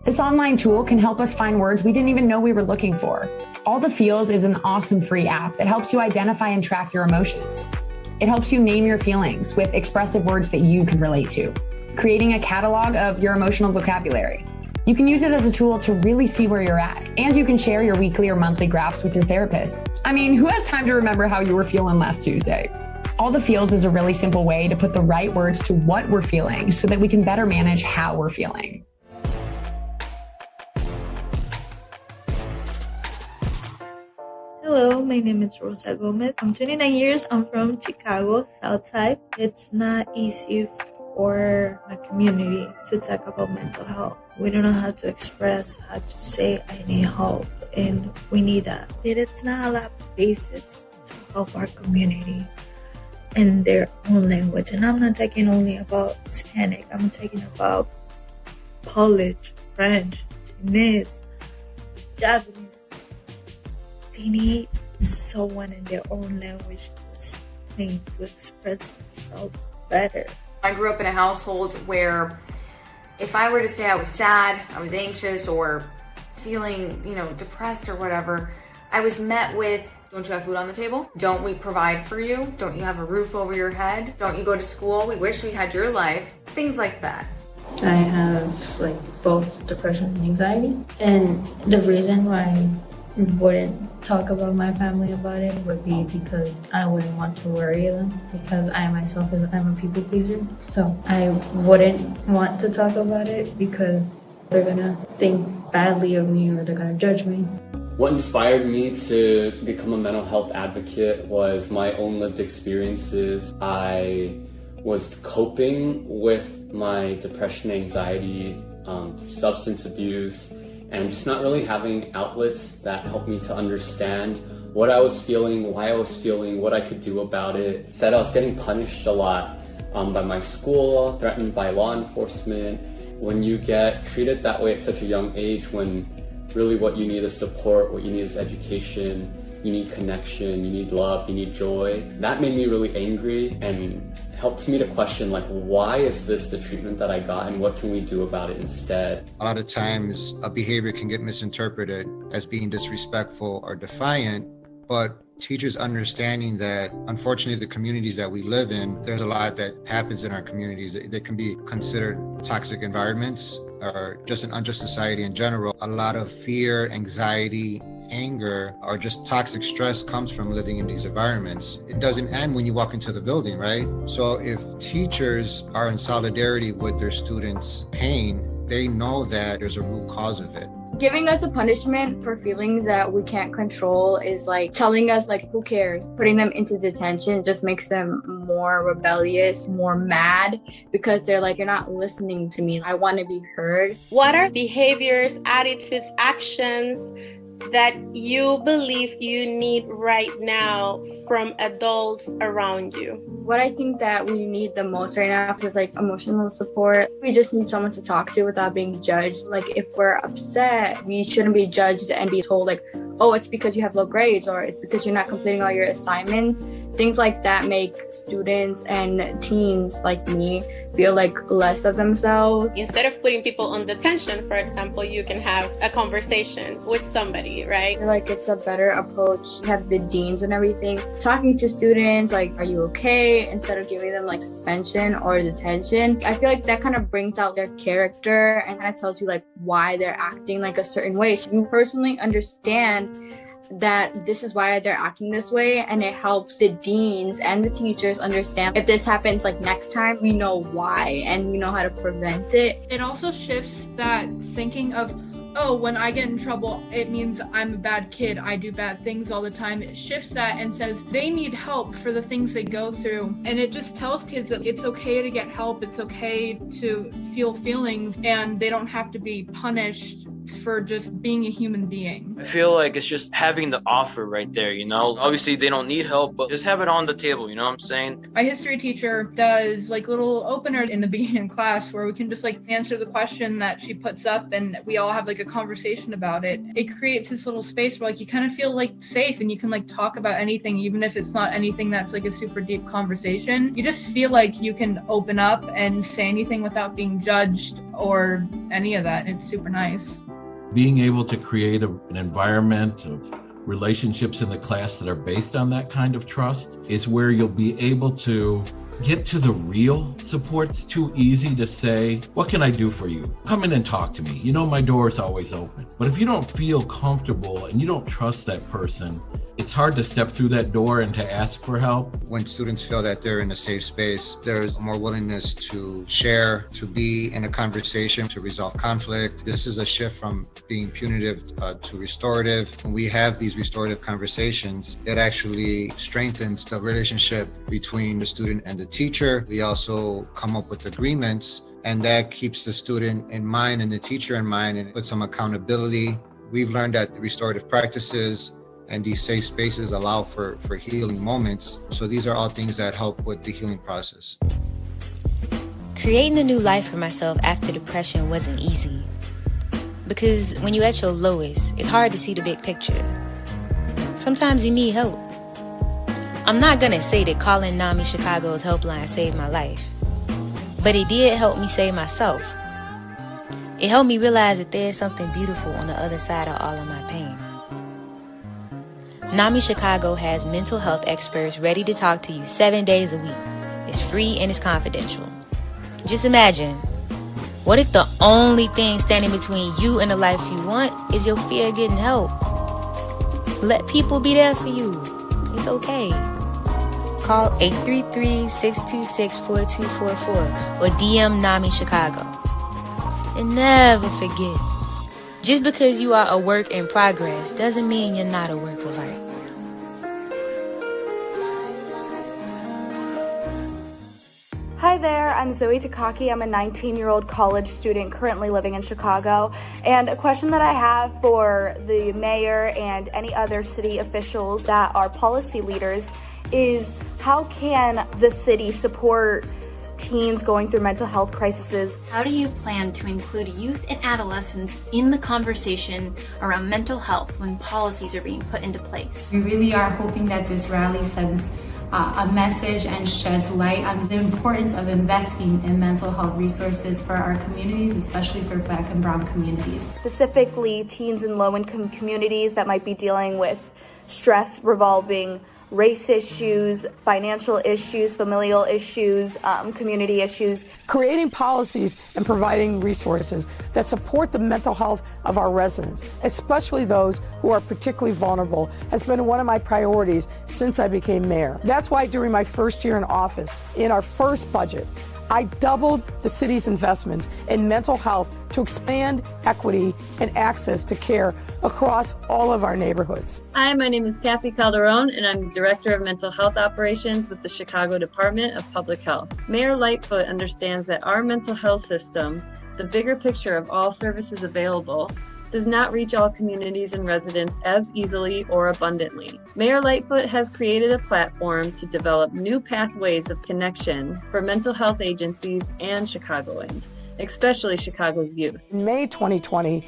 This online tool can help us find words we didn't even know we were looking for. All the Feels is an awesome free app that helps you identify and track your emotions. It helps you name your feelings with expressive words that you can relate to, creating a catalog of your emotional vocabulary. You can use it as a tool to really see where you're at, and you can share your weekly or monthly graphs with your therapist. I mean, who has time to remember how you were feeling last Tuesday? All the Feels is a really simple way to put the right words to what we're feeling so that we can better manage how we're feeling. Hello, my name is Rosa Gomez. I'm 29 years. I'm from Chicago, Southside. It's not easy for my community to talk about mental health. We don't know how to express, how to say, I need help, and we need that. It's not a lot of places to help our community in their own language. And I'm not talking only about Hispanic. I'm talking about Polish, French, Chinese, Japanese. They need someone in their own language to express themselves better. I grew up in a household where if I were to say I was sad, I was anxious, or feeling, depressed or whatever, I was met with, don't you have food on the table? Don't we provide for you? Don't you have a roof over your head? Don't you go to school? We wish we had your life. Things like that. I have both depression and anxiety. And the reason why I wouldn't talk about my family about it would be because I wouldn't want to worry them, because I myself I'm a people pleaser. So I wouldn't want to talk about it because they're gonna think badly of me or they're gonna judge me. What inspired me to become a mental health advocate was my own lived experiences. I was coping with my depression, anxiety, substance abuse, and just not really having outlets that helped me to understand what I was feeling, why I was feeling, what I could do about it. Instead, I was getting punished a lot by my school, threatened by law enforcement. When you get treated that way at such a young age, when really what you need is support, what you need is education, you need connection, you need love, you need joy. That made me really angry and helped me to question, why is this the treatment that I got and what can we do about it instead? A lot of times a behavior can get misinterpreted as being disrespectful or defiant, but teachers understanding that unfortunately the communities that we live in, there's a lot that happens in our communities that can be considered toxic environments or just an unjust society in general. A lot of fear, anxiety, anger, or just toxic stress comes from living in these environments. It doesn't end when you walk into the building, right? So if teachers are in solidarity with their students' pain, they know that there's a root cause of it. Giving us a punishment for feelings that we can't control is like telling us who cares? Putting them into detention just makes them more rebellious, more mad, because they're you're not listening to me. I want to be heard. What are behaviors, attitudes, actions that you believe you need right now from adults around you? What I think that we need the most right now is emotional support. We just need someone to talk to without being judged. If we're upset, we shouldn't be judged and be told oh, it's because you have low grades or it's because you're not completing all your assignments. Things like that make students and teens like me feel like less of themselves. Instead of putting people on detention, for example, you can have a conversation with somebody, right? I feel like it's a better approach. You have the deans and everything talking to students like, are you okay? Instead of giving them like suspension or detention. I feel like that kind of brings out their character and kind of tells you like why they're acting like a certain way. So you personally understand that this is why they're acting this way, and it helps the deans and the teachers understand if this happens like next time, we know why and we know how to prevent it. It also shifts that thinking of, oh, when I get in trouble, it means I'm a bad kid, I do bad things all the time. It shifts that and says they need help for the things they go through. And it just tells kids that it's okay to get help, it's okay to feel feelings, and they don't have to be punished for just being a human being. I feel like it's just having the offer right there, you know? Obviously they don't need help, but just have it on the table, you know what I'm saying? My history teacher does like little openers in the beginning of class where we can just like answer the question that she puts up and we all have like a conversation about it. It creates this little space where like you kind of feel like safe and you can like talk about anything, even if it's not anything that's like a super deep conversation. You just feel like you can open up and say anything without being judged or any of that. It's super nice. Being able to create an environment of relationships in the class that are based on that kind of trust is where you'll be able to get to the real support. It's too easy to say, what can I do for you? Come in and talk to me. You know, my door is always open. But if you don't feel comfortable and you don't trust that person, it's hard to step through that door and to ask for help. When students feel that they're in a safe space, there's more willingness to share, to be in a conversation, to resolve conflict. This is a shift from being punitive to restorative. When we have these restorative conversations, it actually strengthens the relationship between the student and the teacher. We also come up with agreements, and that keeps the student in mind and the teacher in mind, and puts some accountability. We've learned that the restorative practices and these safe spaces allow for healing moments. So these are all things that help with the healing process. Creating a new life for myself after depression wasn't easy. Because when you're at your lowest, it's hard to see the big picture. Sometimes you need help. I'm not gonna say that calling NAMI Chicago's helpline saved my life, but it did help me save myself. It helped me realize that there's something beautiful on the other side of all of my pain. NAMI Chicago has mental health experts ready to talk to you 7 days a week. It's free and it's confidential. Just imagine, what if the only thing standing between you and the life you want is your fear of getting help? Let people be there for you. It's okay. Call 833-626-4244 or DM NAMI Chicago. And never forget, just because you are a work in progress doesn't mean you're not a work of art. Hi there, I'm Zoe Takaki. I'm a 19-year-old college student currently living in Chicago. And a question that I have for the mayor and any other city officials that are policy leaders is, how can the city support teens going through mental health crises? How do you plan to include youth and adolescents in the conversation around mental health when policies are being put into place? We really are hoping that this rally sends a message and sheds light on the importance of investing in mental health resources for our communities, especially for Black and Brown communities. Specifically, teens in low-income communities that might be dealing with stress revolving race issues, financial issues, familial issues, community issues. Creating policies and providing resources that support the mental health of our residents, especially those who are particularly vulnerable, has been one of my priorities since I became mayor. That's why during my first year in office, in our first budget, I doubled the city's investments in mental health to expand equity and access to care across all of our neighborhoods. Hi, my name is Kathy Calderon, and I'm Director of Mental Health Operations with the Chicago Department of Public Health. Mayor Lightfoot understands that our mental health system, the bigger picture of all services available, does not reach all communities and residents as easily or abundantly. Mayor Lightfoot has created a platform to develop new pathways of connection for mental health agencies and Chicagoans, especially Chicago's youth. In May 2020,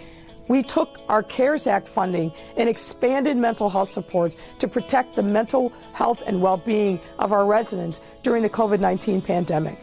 We took our CARES Act funding and expanded mental health supports to protect the mental health and well-being of our residents during the COVID-19 pandemic.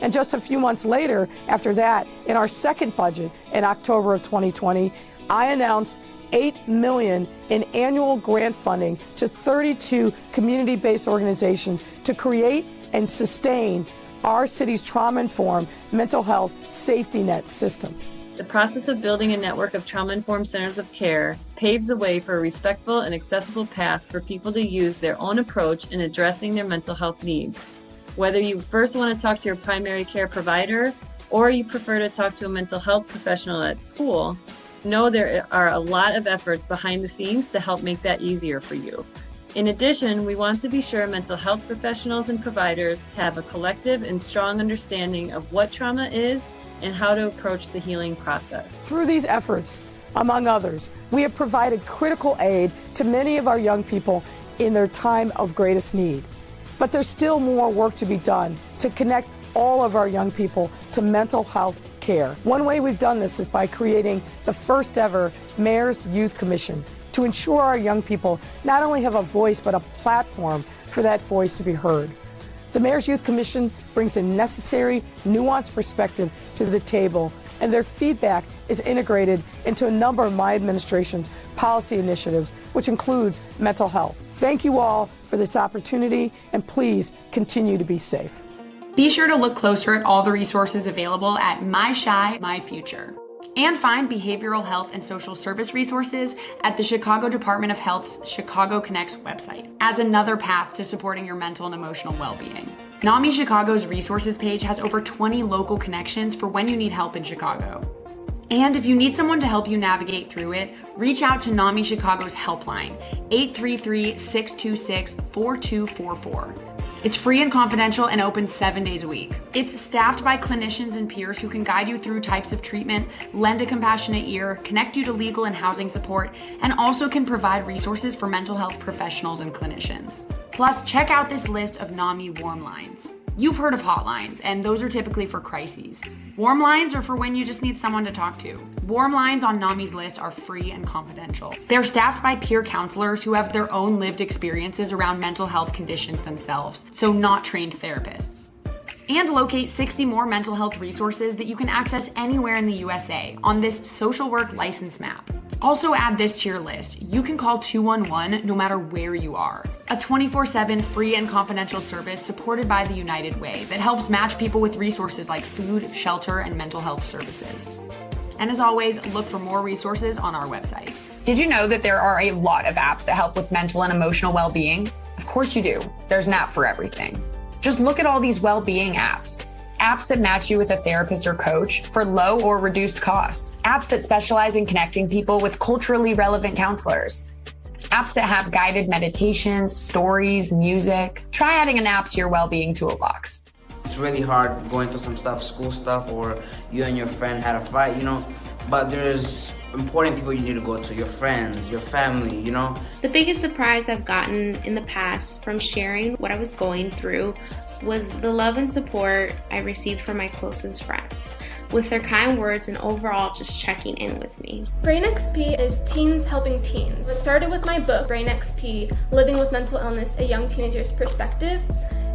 And just a few months later, after that, in our second budget in October of 2020, I announced $8 million in annual grant funding to 32 community-based organizations to create and sustain our city's trauma-informed mental health safety net system. The process of building a network of trauma-informed centers of care paves the way for a respectful and accessible path for people to use their own approach in addressing their mental health needs. Whether you first want to talk to your primary care provider or you prefer to talk to a mental health professional at school, know there are a lot of efforts behind the scenes to help make that easier for you. In addition, we want to be sure mental health professionals and providers have a collective and strong understanding of what trauma is and how to approach the healing process. Through these efforts, among others, we have provided critical aid to many of our young people in their time of greatest need. But there's still more work to be done to connect all of our young people to mental health care. One way we've done this is by creating the first ever Mayor's Youth Commission to ensure our young people not only have a voice, but a platform for that voice to be heard. The Mayor's Youth Commission brings a necessary, nuanced perspective to the table, and their feedback is integrated into a number of my administration's policy initiatives, which includes mental health. Thank you all for this opportunity, and please continue to be safe. Be sure to look closer at all the resources available at My Shy, My Future. And find behavioral health and social service resources at the Chicago Department of Health's Chicago Connects website as another path to supporting your mental and emotional well-being. NAMI Chicago's resources page has over 20 local connections for when you need help in Chicago. And if you need someone to help you navigate through it, reach out to NAMI Chicago's helpline, 833-626-4244. It's free and confidential and open 7 days a week. It's staffed by clinicians and peers who can guide you through types of treatment, lend a compassionate ear, connect you to legal and housing support, and also can provide resources for mental health professionals and clinicians. Plus, check out this list of NAMI warm lines. You've heard of hotlines, and those are typically for crises. Warm lines are for when you just need someone to talk to. Warm lines on NAMI's list are free and confidential. They're staffed by peer counselors who have their own lived experiences around mental health conditions themselves, so not trained therapists. And locate 60 more mental health resources that you can access anywhere in the USA on this social work license map. Also add this to your list. You can call 211 no matter where you are. A 24/7 free and confidential service supported by the United Way that helps match people with resources like food, shelter, and mental health services. And as always, look for more resources on our website. Did you know that there are a lot of apps that help with mental and emotional well-being? Of course you do. There's an app for everything. Just look at all these well-being apps. Apps that match you with a therapist or coach for low or reduced cost. Apps that specialize in connecting people with culturally relevant counselors. Apps that have guided meditations, stories, music. Try adding an app to your well-being toolbox. It's really hard going through some stuff, school stuff, or you and your friend had a fight, but there's important people you need to go to, your friends, your family, The biggest surprise I've gotten in the past from sharing what I was going through was the love and support I received from my closest friends, with their kind words and overall just checking in with me. Brain XP is teens helping teens. It started with my book, Brain XP, Living with Mental Illness, A Young Teenager's Perspective.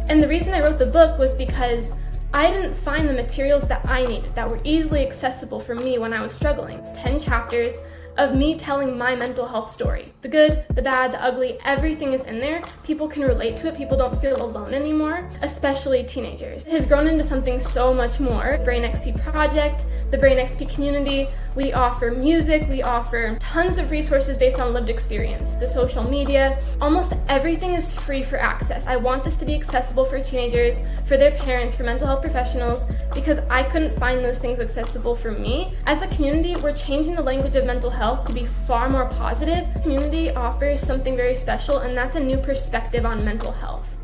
And the reason I wrote the book was because I didn't find the materials that I needed that were easily accessible for me when I was struggling. It's 10 chapters of me telling my mental health story. The good, the bad, the ugly, everything is in there. People can relate to it. People don't feel alone anymore, especially teenagers. It has grown into something so much more. Brain XP Project, the Brain XP community. We offer music, we offer tons of resources based on lived experience. The social media, almost everything is free for access. I want this to be accessible for teenagers, for their parents, for mental health professionals, because I couldn't find those things accessible for me. As a community, we're changing the language of mental health to be far more positive. The community offers something very special, and that's a new perspective on mental health.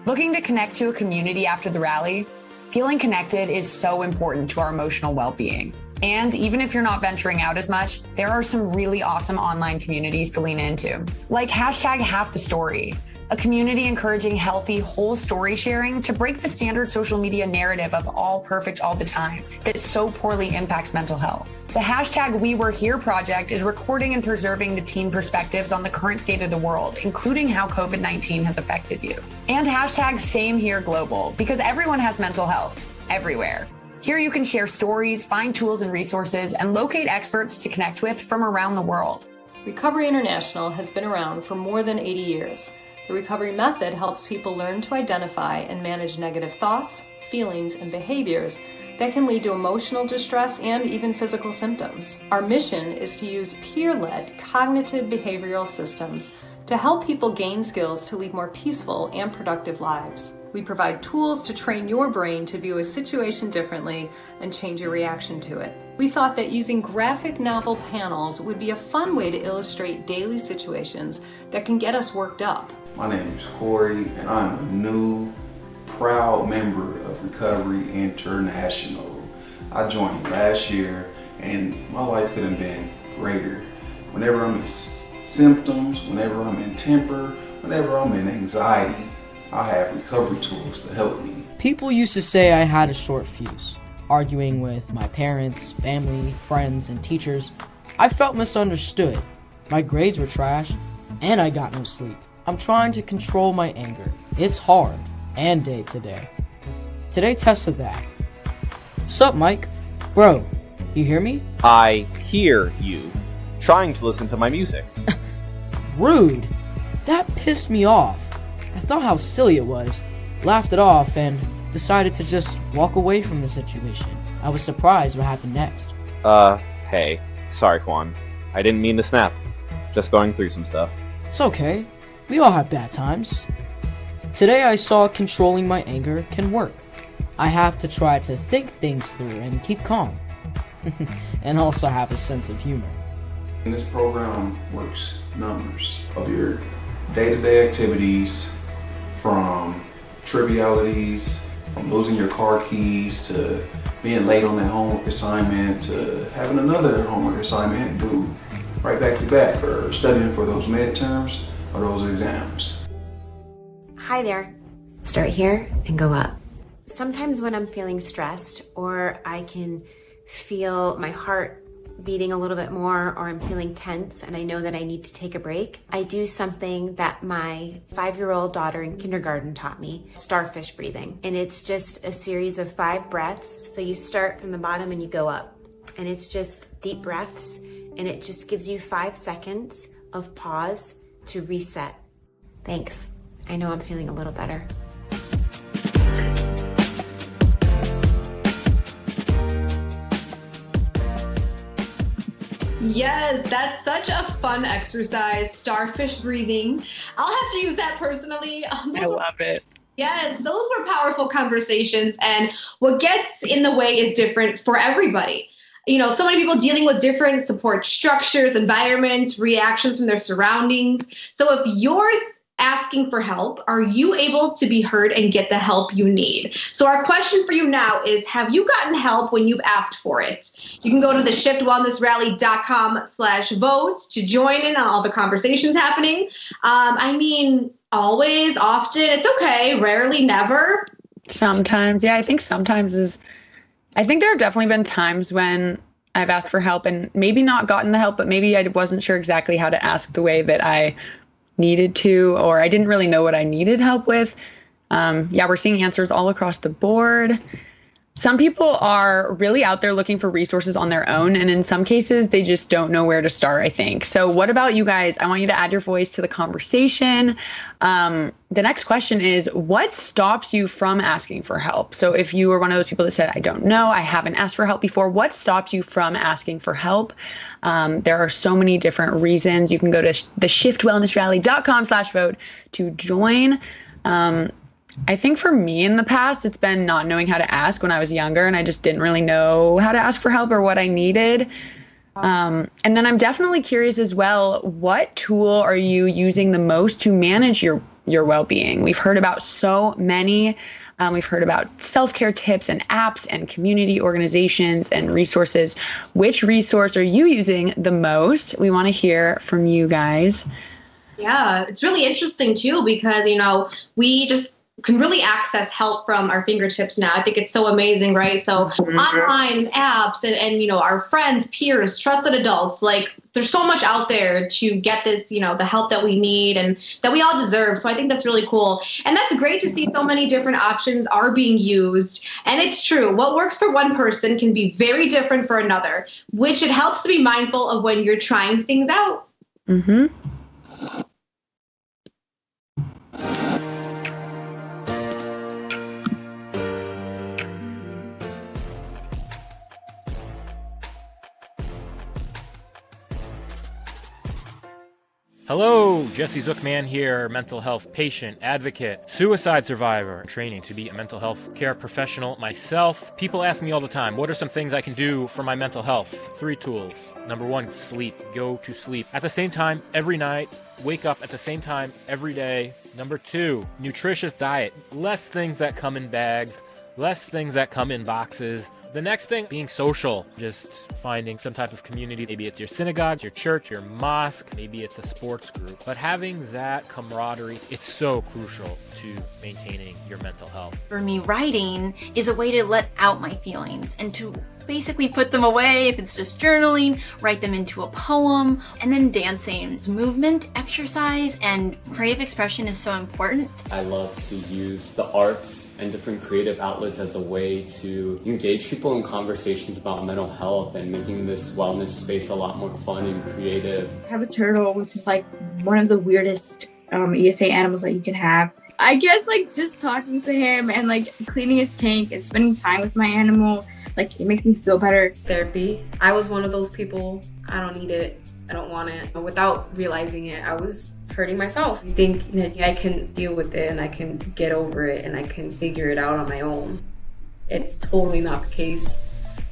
Looking to connect to a community after the rally? Feeling connected is so important to our emotional well-being. And even if you're not venturing out as much, there are some really awesome online communities to lean into, like #HalfTheStory. a community encouraging healthy, whole story sharing to break the standard social media narrative of all perfect all the time that so poorly impacts mental health. The hashtag We Were Here project is recording and preserving the teen perspectives on the current state of the world, including how COVID-19 has affected you. And hashtag Same Here Global, because everyone has mental health, everywhere. Here you can share stories, find tools and resources, and locate experts to connect with from around the world. Recovery International has been around for more than 80 years. The recovery method helps people learn to identify and manage negative thoughts, feelings, and behaviors that can lead to emotional distress and even physical symptoms. Our mission is to use peer-led cognitive behavioral systems to help people gain skills to lead more peaceful and productive lives. We provide tools to train your brain to view a situation differently and change your reaction to it. We thought that using graphic novel panels would be a fun way to illustrate daily situations that can get us worked up. My name is Corey, and I'm a new, proud member of Recovery International. I joined last year, and my life could have been greater. Whenever I'm in symptoms, whenever I'm in temper, whenever I'm in anxiety, I have recovery tools to help me. People used to say I had a short fuse. Arguing with my parents, family, friends, and teachers, I felt misunderstood. My grades were trash, and I got no sleep. I'm trying to control my anger. It's hard, and day to day. Today tested that. Sup, Mike? Bro, you hear me? I hear you. Trying to listen to my music. Rude. That pissed me off. I thought how silly it was, laughed it off, and decided to just walk away from the situation. I was surprised what happened next. Hey. Sorry, Quan. I didn't mean to snap. Just going through some stuff. It's okay. We all have bad times. Today I saw controlling my anger can work. I have to try to think things through and keep calm. And also have a sense of humor. And this program works numbers of your day-to-day activities, from trivialities, from losing your car keys, to being late on that homework assignment, to having another homework assignment due right back to back, or studying for those midterms or those exams. Hi there. Start here and go up. Sometimes when I'm feeling stressed, or I can feel my heart beating a little bit more, or I'm feeling tense and I know that I need to take a break, I do something that my 5-year-old daughter in kindergarten taught me, starfish breathing. And it's just a series of 5 breaths. So you start from the bottom and you go up. And it's just deep breaths, and it just gives you 5 seconds of pause to reset. Thanks. I know I'm feeling a little better. Yes, that's such a fun exercise, starfish breathing. I'll have to use that personally. I love it. Yes, those were powerful conversations, and what gets in the way is different for everybody. You know, so many people dealing with different support structures, environments, reactions from their surroundings. So if you're asking for help, are you able to be heard and get the help you need? So our question for you now is, have you gotten help when you've asked for it? You can go to the shiftwellnessrally.com/vote to join in on all the conversations happening. Always, often, it's okay, rarely, never. Sometimes, yeah, I think there have definitely been times when I've asked for help and maybe not gotten the help, but maybe I wasn't sure exactly how to ask the way that I needed to, or I didn't really know what I needed help with. We're seeing answers all across the board. Some people are really out there looking for resources on their own, and in some cases, they just don't know where to start, I think. So what about you guys? I want you to add your voice to the conversation. The next question is, what stops you from asking for help? So if you were one of those people that said, I don't know, I haven't asked for help before, what stops you from asking for help? There are so many different reasons. You can go to the shiftwellnessrally.com/vote to join. I think for me in the past, it's been not knowing how to ask when I was younger, and I just didn't really know how to ask for help or what I needed. And then I'm definitely curious as well, what tool are you using the most to manage your well-being? We've heard about so many. We've heard about self-care tips and apps and community organizations and resources. Which resource are you using the most? We want to hear from you guys. Yeah, it's really interesting too, because, we just can really access help from our fingertips now. I think it's so amazing, right? So online apps and our friends, peers, trusted adults, like there's so much out there to get this, the help that we need and that we all deserve. So I think that's really cool. And that's great to see so many different options are being used. And it's true. What works for one person can be very different for another, which it helps to be mindful of when you're trying things out. Mm-hmm. Hello, Jesse Zookman here, mental health patient, advocate, suicide survivor, training to be a mental health care professional myself. People ask me all the time, what are some things I can do for my mental health? 3 tools. Number 1, sleep. Go to sleep at the same time every night. Wake up at the same time every day. Number 2, nutritious diet. Less things that come in bags, less things that come in boxes. The next thing, being social, just finding some type of community. Maybe it's your synagogue, your church, your mosque, maybe it's a sports group. But having that camaraderie, it's so crucial to maintaining your mental health. For me, writing is a way to let out my feelings and to basically put them away. If it's just journaling, write them into a poem. And then dancing. Movement, exercise, and creative expression is so important. I love to use the arts and different creative outlets as a way to engage people in conversations about mental health and making this wellness space a lot more fun and creative. I have a turtle, which is like one of the weirdest ESA animals that you can have. I guess like just talking to him and like cleaning his tank and spending time with my animal, like it makes me feel better. Therapy. I was one of those people, I don't need it, I don't want it. Without realizing it, I was hurting myself. You think that I can deal with it and I can get over it and I can figure it out on my own. It's totally not the case.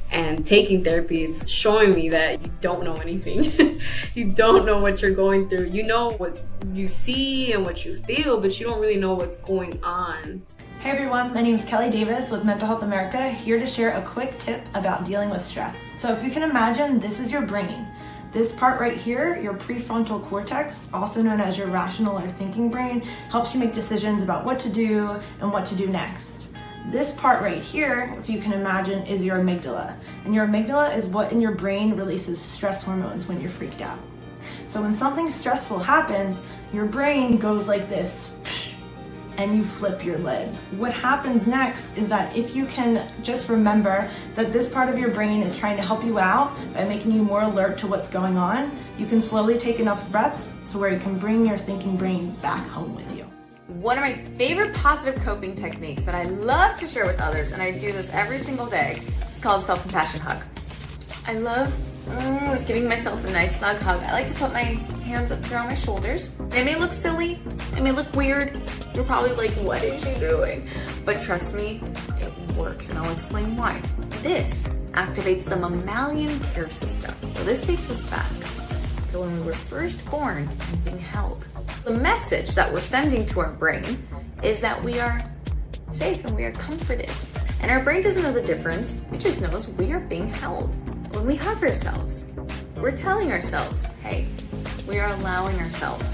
And taking therapy, it's showing me that you don't know anything. You don't know what you're going through. You know what you see and what you feel, but you don't really know what's going on. Hey everyone, my name is Kelly Davis with Mental Health America, here to share a quick tip about dealing with stress. So if you can imagine, this is your brain. This part right here, your prefrontal cortex, also known as your rational or thinking brain, helps you make decisions about what to do and what to do next. This part right here, if you can imagine, is your amygdala. And your amygdala is what in your brain releases stress hormones when you're freaked out. So when something stressful happens, your brain goes like this, and you flip your lid. What happens next is that if you can just remember that this part of your brain is trying to help you out by making you more alert to what's going on, you can slowly take enough breaths to where you can bring your thinking brain back home with you. One of my favorite positive coping techniques that I love to share with others, and I do this every single day, it's called self-compassion hug. I love just giving myself a nice snug hug. I like to put my hands up here on my shoulders. They may look silly, they may look weird. You're probably like, what is she doing? But trust me, it works, and I'll explain why. This activates the mammalian care system. So this takes us back to when we were first born and being held. The message that we're sending to our brain is that we are safe and we are comforted. And our brain doesn't know the difference, it just knows we are being held. When we hug ourselves, we're telling ourselves, hey, we are allowing ourselves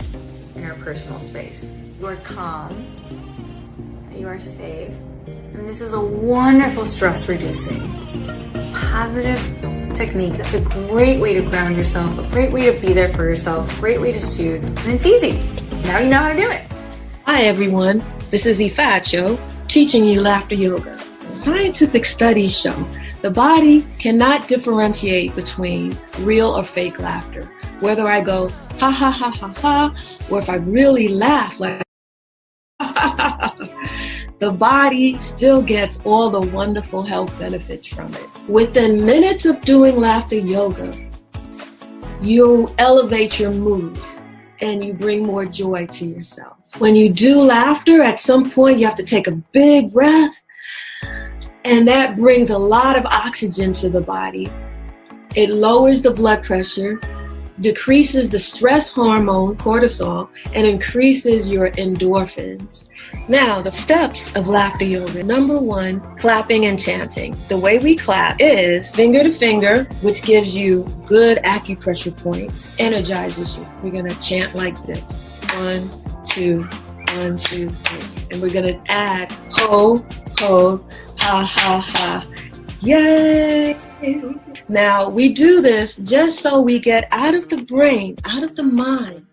in our personal space. You are calm, you are safe, and this is a wonderful stress reducing, positive technique. That's a great way to ground yourself, a great way to be there for yourself, a great way to soothe, and it's easy. Now you know how to do it. Hi everyone, this is Ifacho, teaching you laughter yoga. Scientific studies show the body cannot differentiate between real or fake laughter. Whether I go ha ha ha ha ha, or if I really laugh like the body still gets all the wonderful health benefits from it. Within minutes of doing laughter yoga, you elevate your mood and you bring more joy to yourself. When you do laughter, at some point you have to take a big breath, and that brings a lot of oxygen to the body. It lowers the blood pressure, decreases the stress hormone, cortisol, and increases your endorphins. Now, the steps of laughter yoga. Number 1, clapping and chanting. The way we clap is finger to finger, which gives you good acupressure points, energizes you. We're gonna chant like this. 1, 2, 1, 2, 3. And we're gonna add ho, ho, ha, ha, ha. Yay! Now we do this just so we get out of the brain, out of the mind,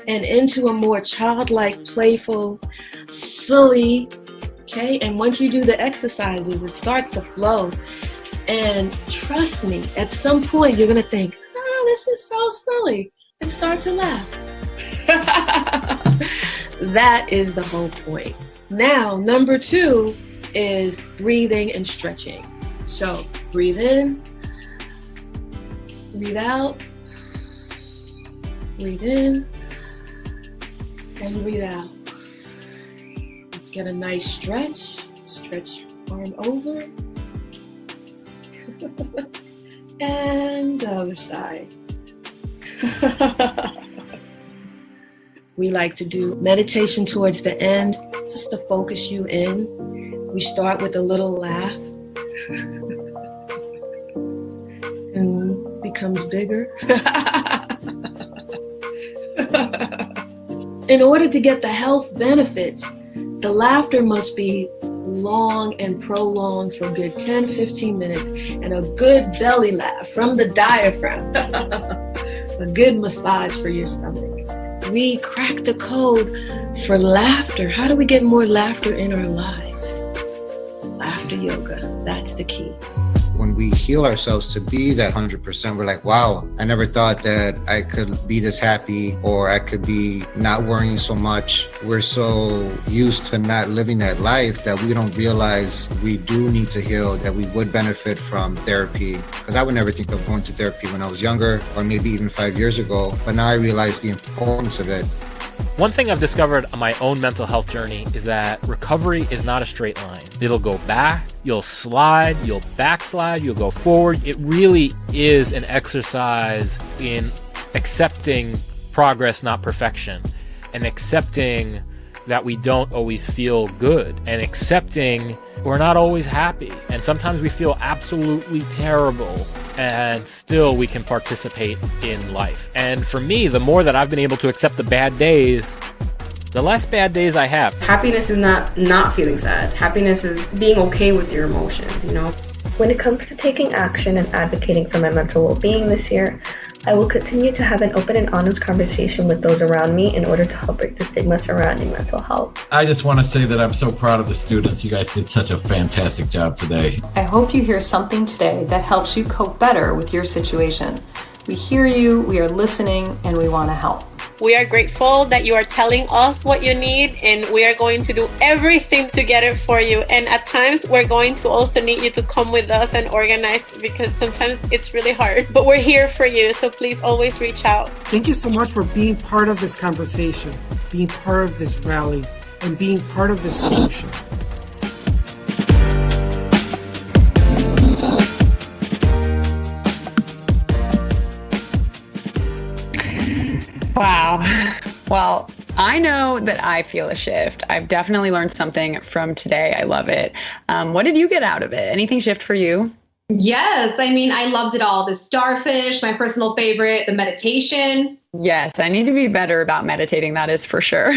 and into a more childlike, playful, silly, okay? And once you do the exercises, it starts to flow. And trust me, at some point you're gonna think, oh, this is so silly, and start to laugh. That is the whole point. Now, number 2 is breathing and stretching. So breathe in, breathe out, breathe in, and breathe out. Let's get a nice stretch. Stretch arm over. And the other side. We like to do meditation towards the end, just to focus you in. We start with a little laugh and becomes bigger. In order to get the health benefits, the laughter must be long and prolonged for a good 10-15 minutes, and a good belly laugh from the diaphragm. A good massage for your stomach. We crack the code for laughter. How do we get more laughter in our lives? Laughter yoga, that's the key. When we heal ourselves to be that 100%, we're like, wow, I never thought that I could be this happy, or I could be not worrying so much. We're so used to not living that life that we don't realize we do need to heal, that we would benefit from therapy. Because I would never think of going to therapy when I was younger, or maybe even 5 years ago. But now I realize the importance of it. One thing I've discovered on my own mental health journey is that recovery is not a straight line. It'll go back, you'll slide, you'll backslide, you'll go forward. It really is an exercise in accepting progress, not perfection, and accepting that we don't always feel good, and accepting we're not always happy, and sometimes we feel absolutely terrible, and still we can participate in life. And for me, the more that I've been able to accept the bad days, the less bad days I have. Happiness is not feeling sad. Happiness is being okay with your emotions, you know? When it comes to taking action and advocating for my mental well-being this year, I will continue to have an open and honest conversation with those around me in order to help break the stigma surrounding mental health. I just want to say that I'm so proud of the students. You guys did such a fantastic job today. I hope you hear something today that helps you cope better with your situation. We hear you, we are listening, and we want to help. We are grateful that you are telling us what you need, and we are going to do everything to get it for you. And at times, we're going to also need you to come with us and organize, because sometimes it's really hard. But we're here for you, so please always reach out. Thank you so much for being part of this conversation, being part of this rally, and being part of this solution. Wow. Well, I know that I feel a shift. I've definitely learned something from today. I love it. What did you get out of it? Anything shift for you? Yes. I mean, I loved it all. The starfish, my personal favorite, the meditation. Yes, I need to be better about meditating. That is for sure.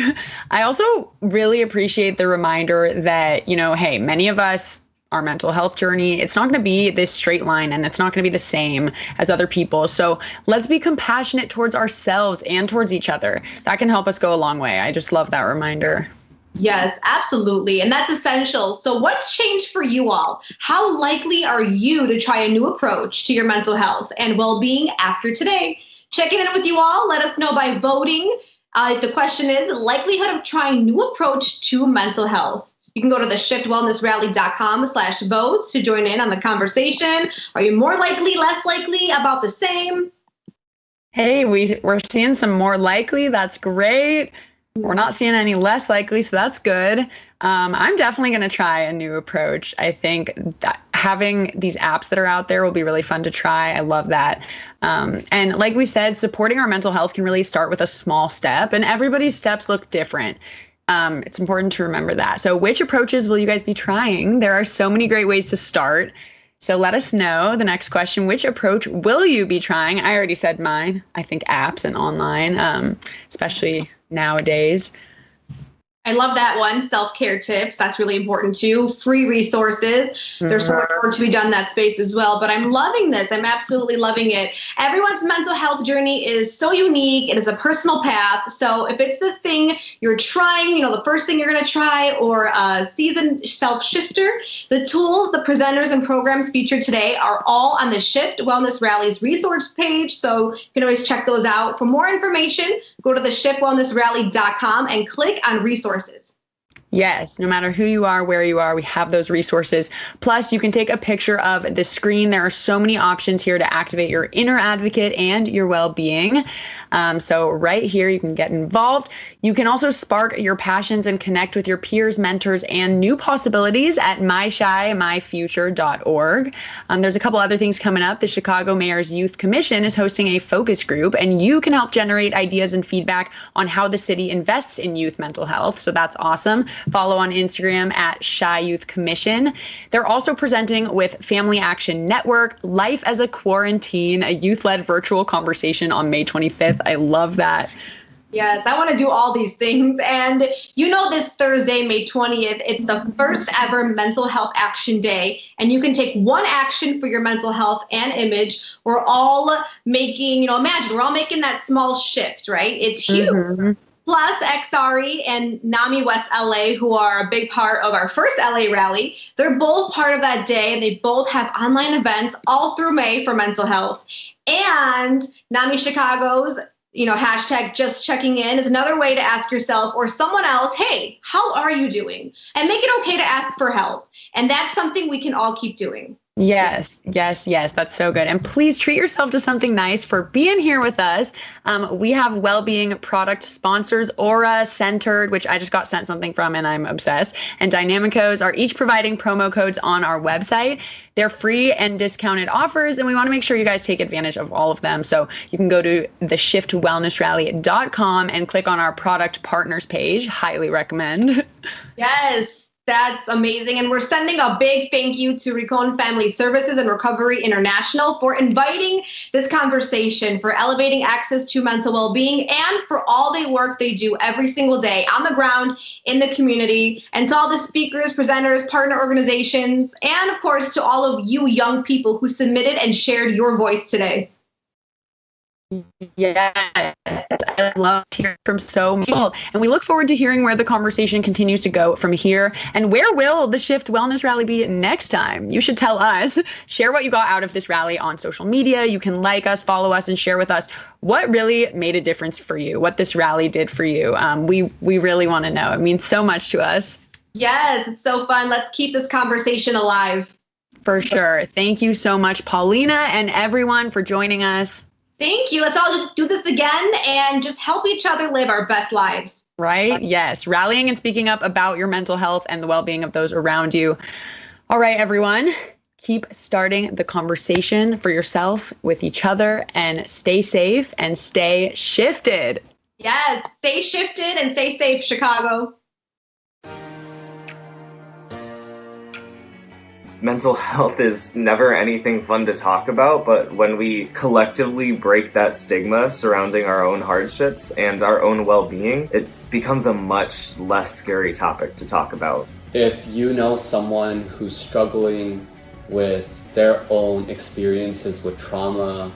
I also really appreciate the reminder that, you know, hey, many of us, our mental health journey, it's not going to be this straight line, and it's not going to be the same as other people. So let's be compassionate towards ourselves and towards each other. That can help us go a long way. I just love that reminder. Yes, absolutely. And that's essential. So what's changed for you all? How likely are you to try a new approach to your mental health and well-being after today? Checking in with you all. Let us know by voting. The question is likelihood of trying new approach to mental health. You can go to the shiftwellnessrally.com/votes to join in on the conversation. Are you more likely, less likely, about the same? Hey, we're seeing some more likely. That's great. We're not seeing any less likely, so that's good. I'm definitely going to try a new approach. I think that having these apps that are out there will be really fun to try. I love that. And like we said, supporting our mental health can really start with a small step, and everybody's steps look different. It's important to remember that. So which approaches will you guys be trying? There are so many great ways to start. So let us know the next question. Which approach will you be trying? I already said mine. I think apps and online, especially nowadays. I love that one. Self-care tips. That's really important too. Free resources. There's so much work to be done in that space as well. But I'm loving this. I'm absolutely loving it. Everyone's mental health journey is so unique. It is a personal path. So if it's the thing you're trying, the first thing you're going to try, or a seasoned self-shifter, the tools, the presenters, and programs featured today are all on the Shift Wellness Rally's resource page. So you can always check those out. For more information, go to the shiftwellnessrally.com and click on resources. Yes, no matter who you are, where you are, we have those resources. Plus, you can take a picture of the screen. There are so many options here to activate your inner advocate and your well-being. So right here, you can get involved. You can also spark your passions and connect with your peers, mentors, and new possibilities at myshy.myfuture.org. There's a couple other things coming up. The Chicago Mayor's Youth Commission is hosting a focus group, and you can help generate ideas and feedback on how the city invests in youth mental health. So that's awesome. Follow on Instagram at Shy Youth Commission. They're also presenting with Family Action Network, Life as a Quarantine, a youth-led virtual conversation on May 25th. I love that. Yes, I want to do all these things. And this Thursday, May 20th, it's the first ever Mental Health Action Day. And you can take one action for your mental health and image. We're all making, imagine we're all making that small shift, right? It's huge. Mm-hmm. Plus, XRE and NAMI West LA, who are a big part of our first LA rally, they're both part of that day, and they both have online events all through May for mental health. And NAMI Chicago's, hashtag just checking in is another way to ask yourself or someone else, hey, how are you doing? And make it okay to ask for help. And that's something we can all keep doing. Yes. That's so good. And please treat yourself to something nice for being here with us. We have well-being product sponsors, Aura, Centered, which I just got sent something from and I'm obsessed, and Dynamicos are each providing promo codes on our website. They're free and discounted offers, and we want to make sure you guys take advantage of all of them. So you can go to theshiftwellnessrally.com and click on our product partners page. Highly recommend. Yes. That's amazing. And we're sending a big thank you to Rincon Family Services and Recovery International for inviting this conversation, for elevating access to mental well-being, and for all the work they do every single day on the ground in the community. And to all the speakers, presenters, partner organizations, and of course to all of you young people who submitted and shared your voice today. Yes, I love to hear from so many people. And we look forward to hearing where the conversation continues to go from here. And where will the Shift Wellness Rally be next time? You should tell us. Share what you got out of this rally on social media. You can like us, follow us, and share with us what really made a difference for you, what this rally did for you. We really want to know. It means so much to us. Yes, it's so fun. Let's keep this conversation alive. For sure. Thank you so much, Paulina, and everyone for joining us. Thank you. Let's all do this again and just help each other live our best lives. Right? Yes. Rallying and speaking up about your mental health and the well-being of those around you. All right, everyone. Keep starting the conversation for yourself with each other, and stay safe and stay shifted. Yes. Stay shifted and stay safe, Chicago. Mental health is never anything fun to talk about, but when we collectively break that stigma surrounding our own hardships and our own well-being, it becomes a much less scary topic to talk about. If you know someone who's struggling with their own experiences with trauma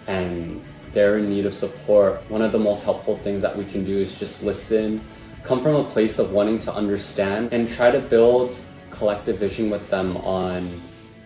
and they're in need of support, one of the most helpful things that we can do is just listen, come from a place of wanting to understand, and try to build collective vision with them on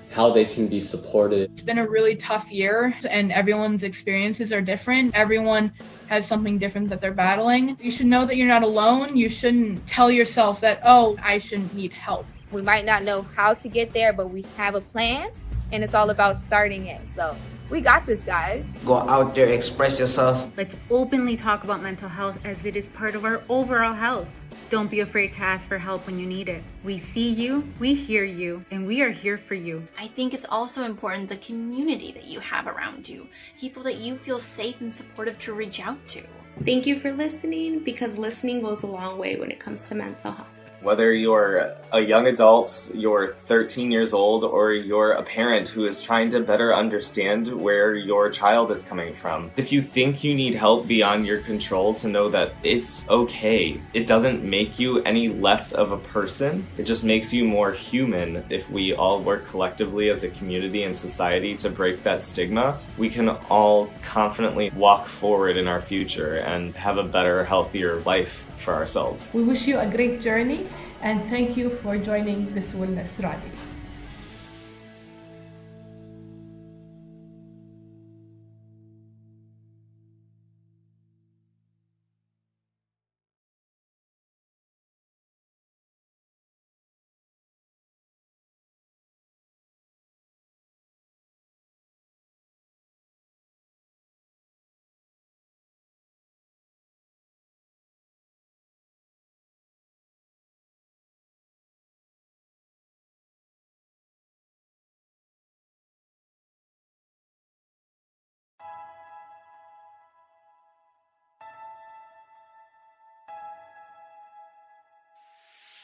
how they can be supported. It's been a really tough year, and everyone's experiences are different. Everyone has something different that they're battling. You should know that you're not alone. You shouldn't tell yourself that, oh, I shouldn't need help. We might not know how to get there, but we have a plan, and it's all about starting it. So we got this, guys. Go out there, express yourself. Let's openly talk about mental health as it is part of our overall health. Don't be afraid to ask for help when you need it. We see you, we hear you, and we are here for you. I think it's also important the community that you have around you, people that you feel safe and supportive to reach out to. Thank you for listening, because listening goes a long way when it comes to mental health. Whether you're a young adult, you're 13 years old, or you're a parent who is trying to better understand where your child is coming from. If you think you need help beyond your control, to know that it's okay. It doesn't make you any less of a person. It just makes you more human. If we all work collectively as a community and society to break that stigma, we can all confidently walk forward in our future and have a better, healthier life for ourselves. We wish you a great journey and thank you for joining this Wellness Rally.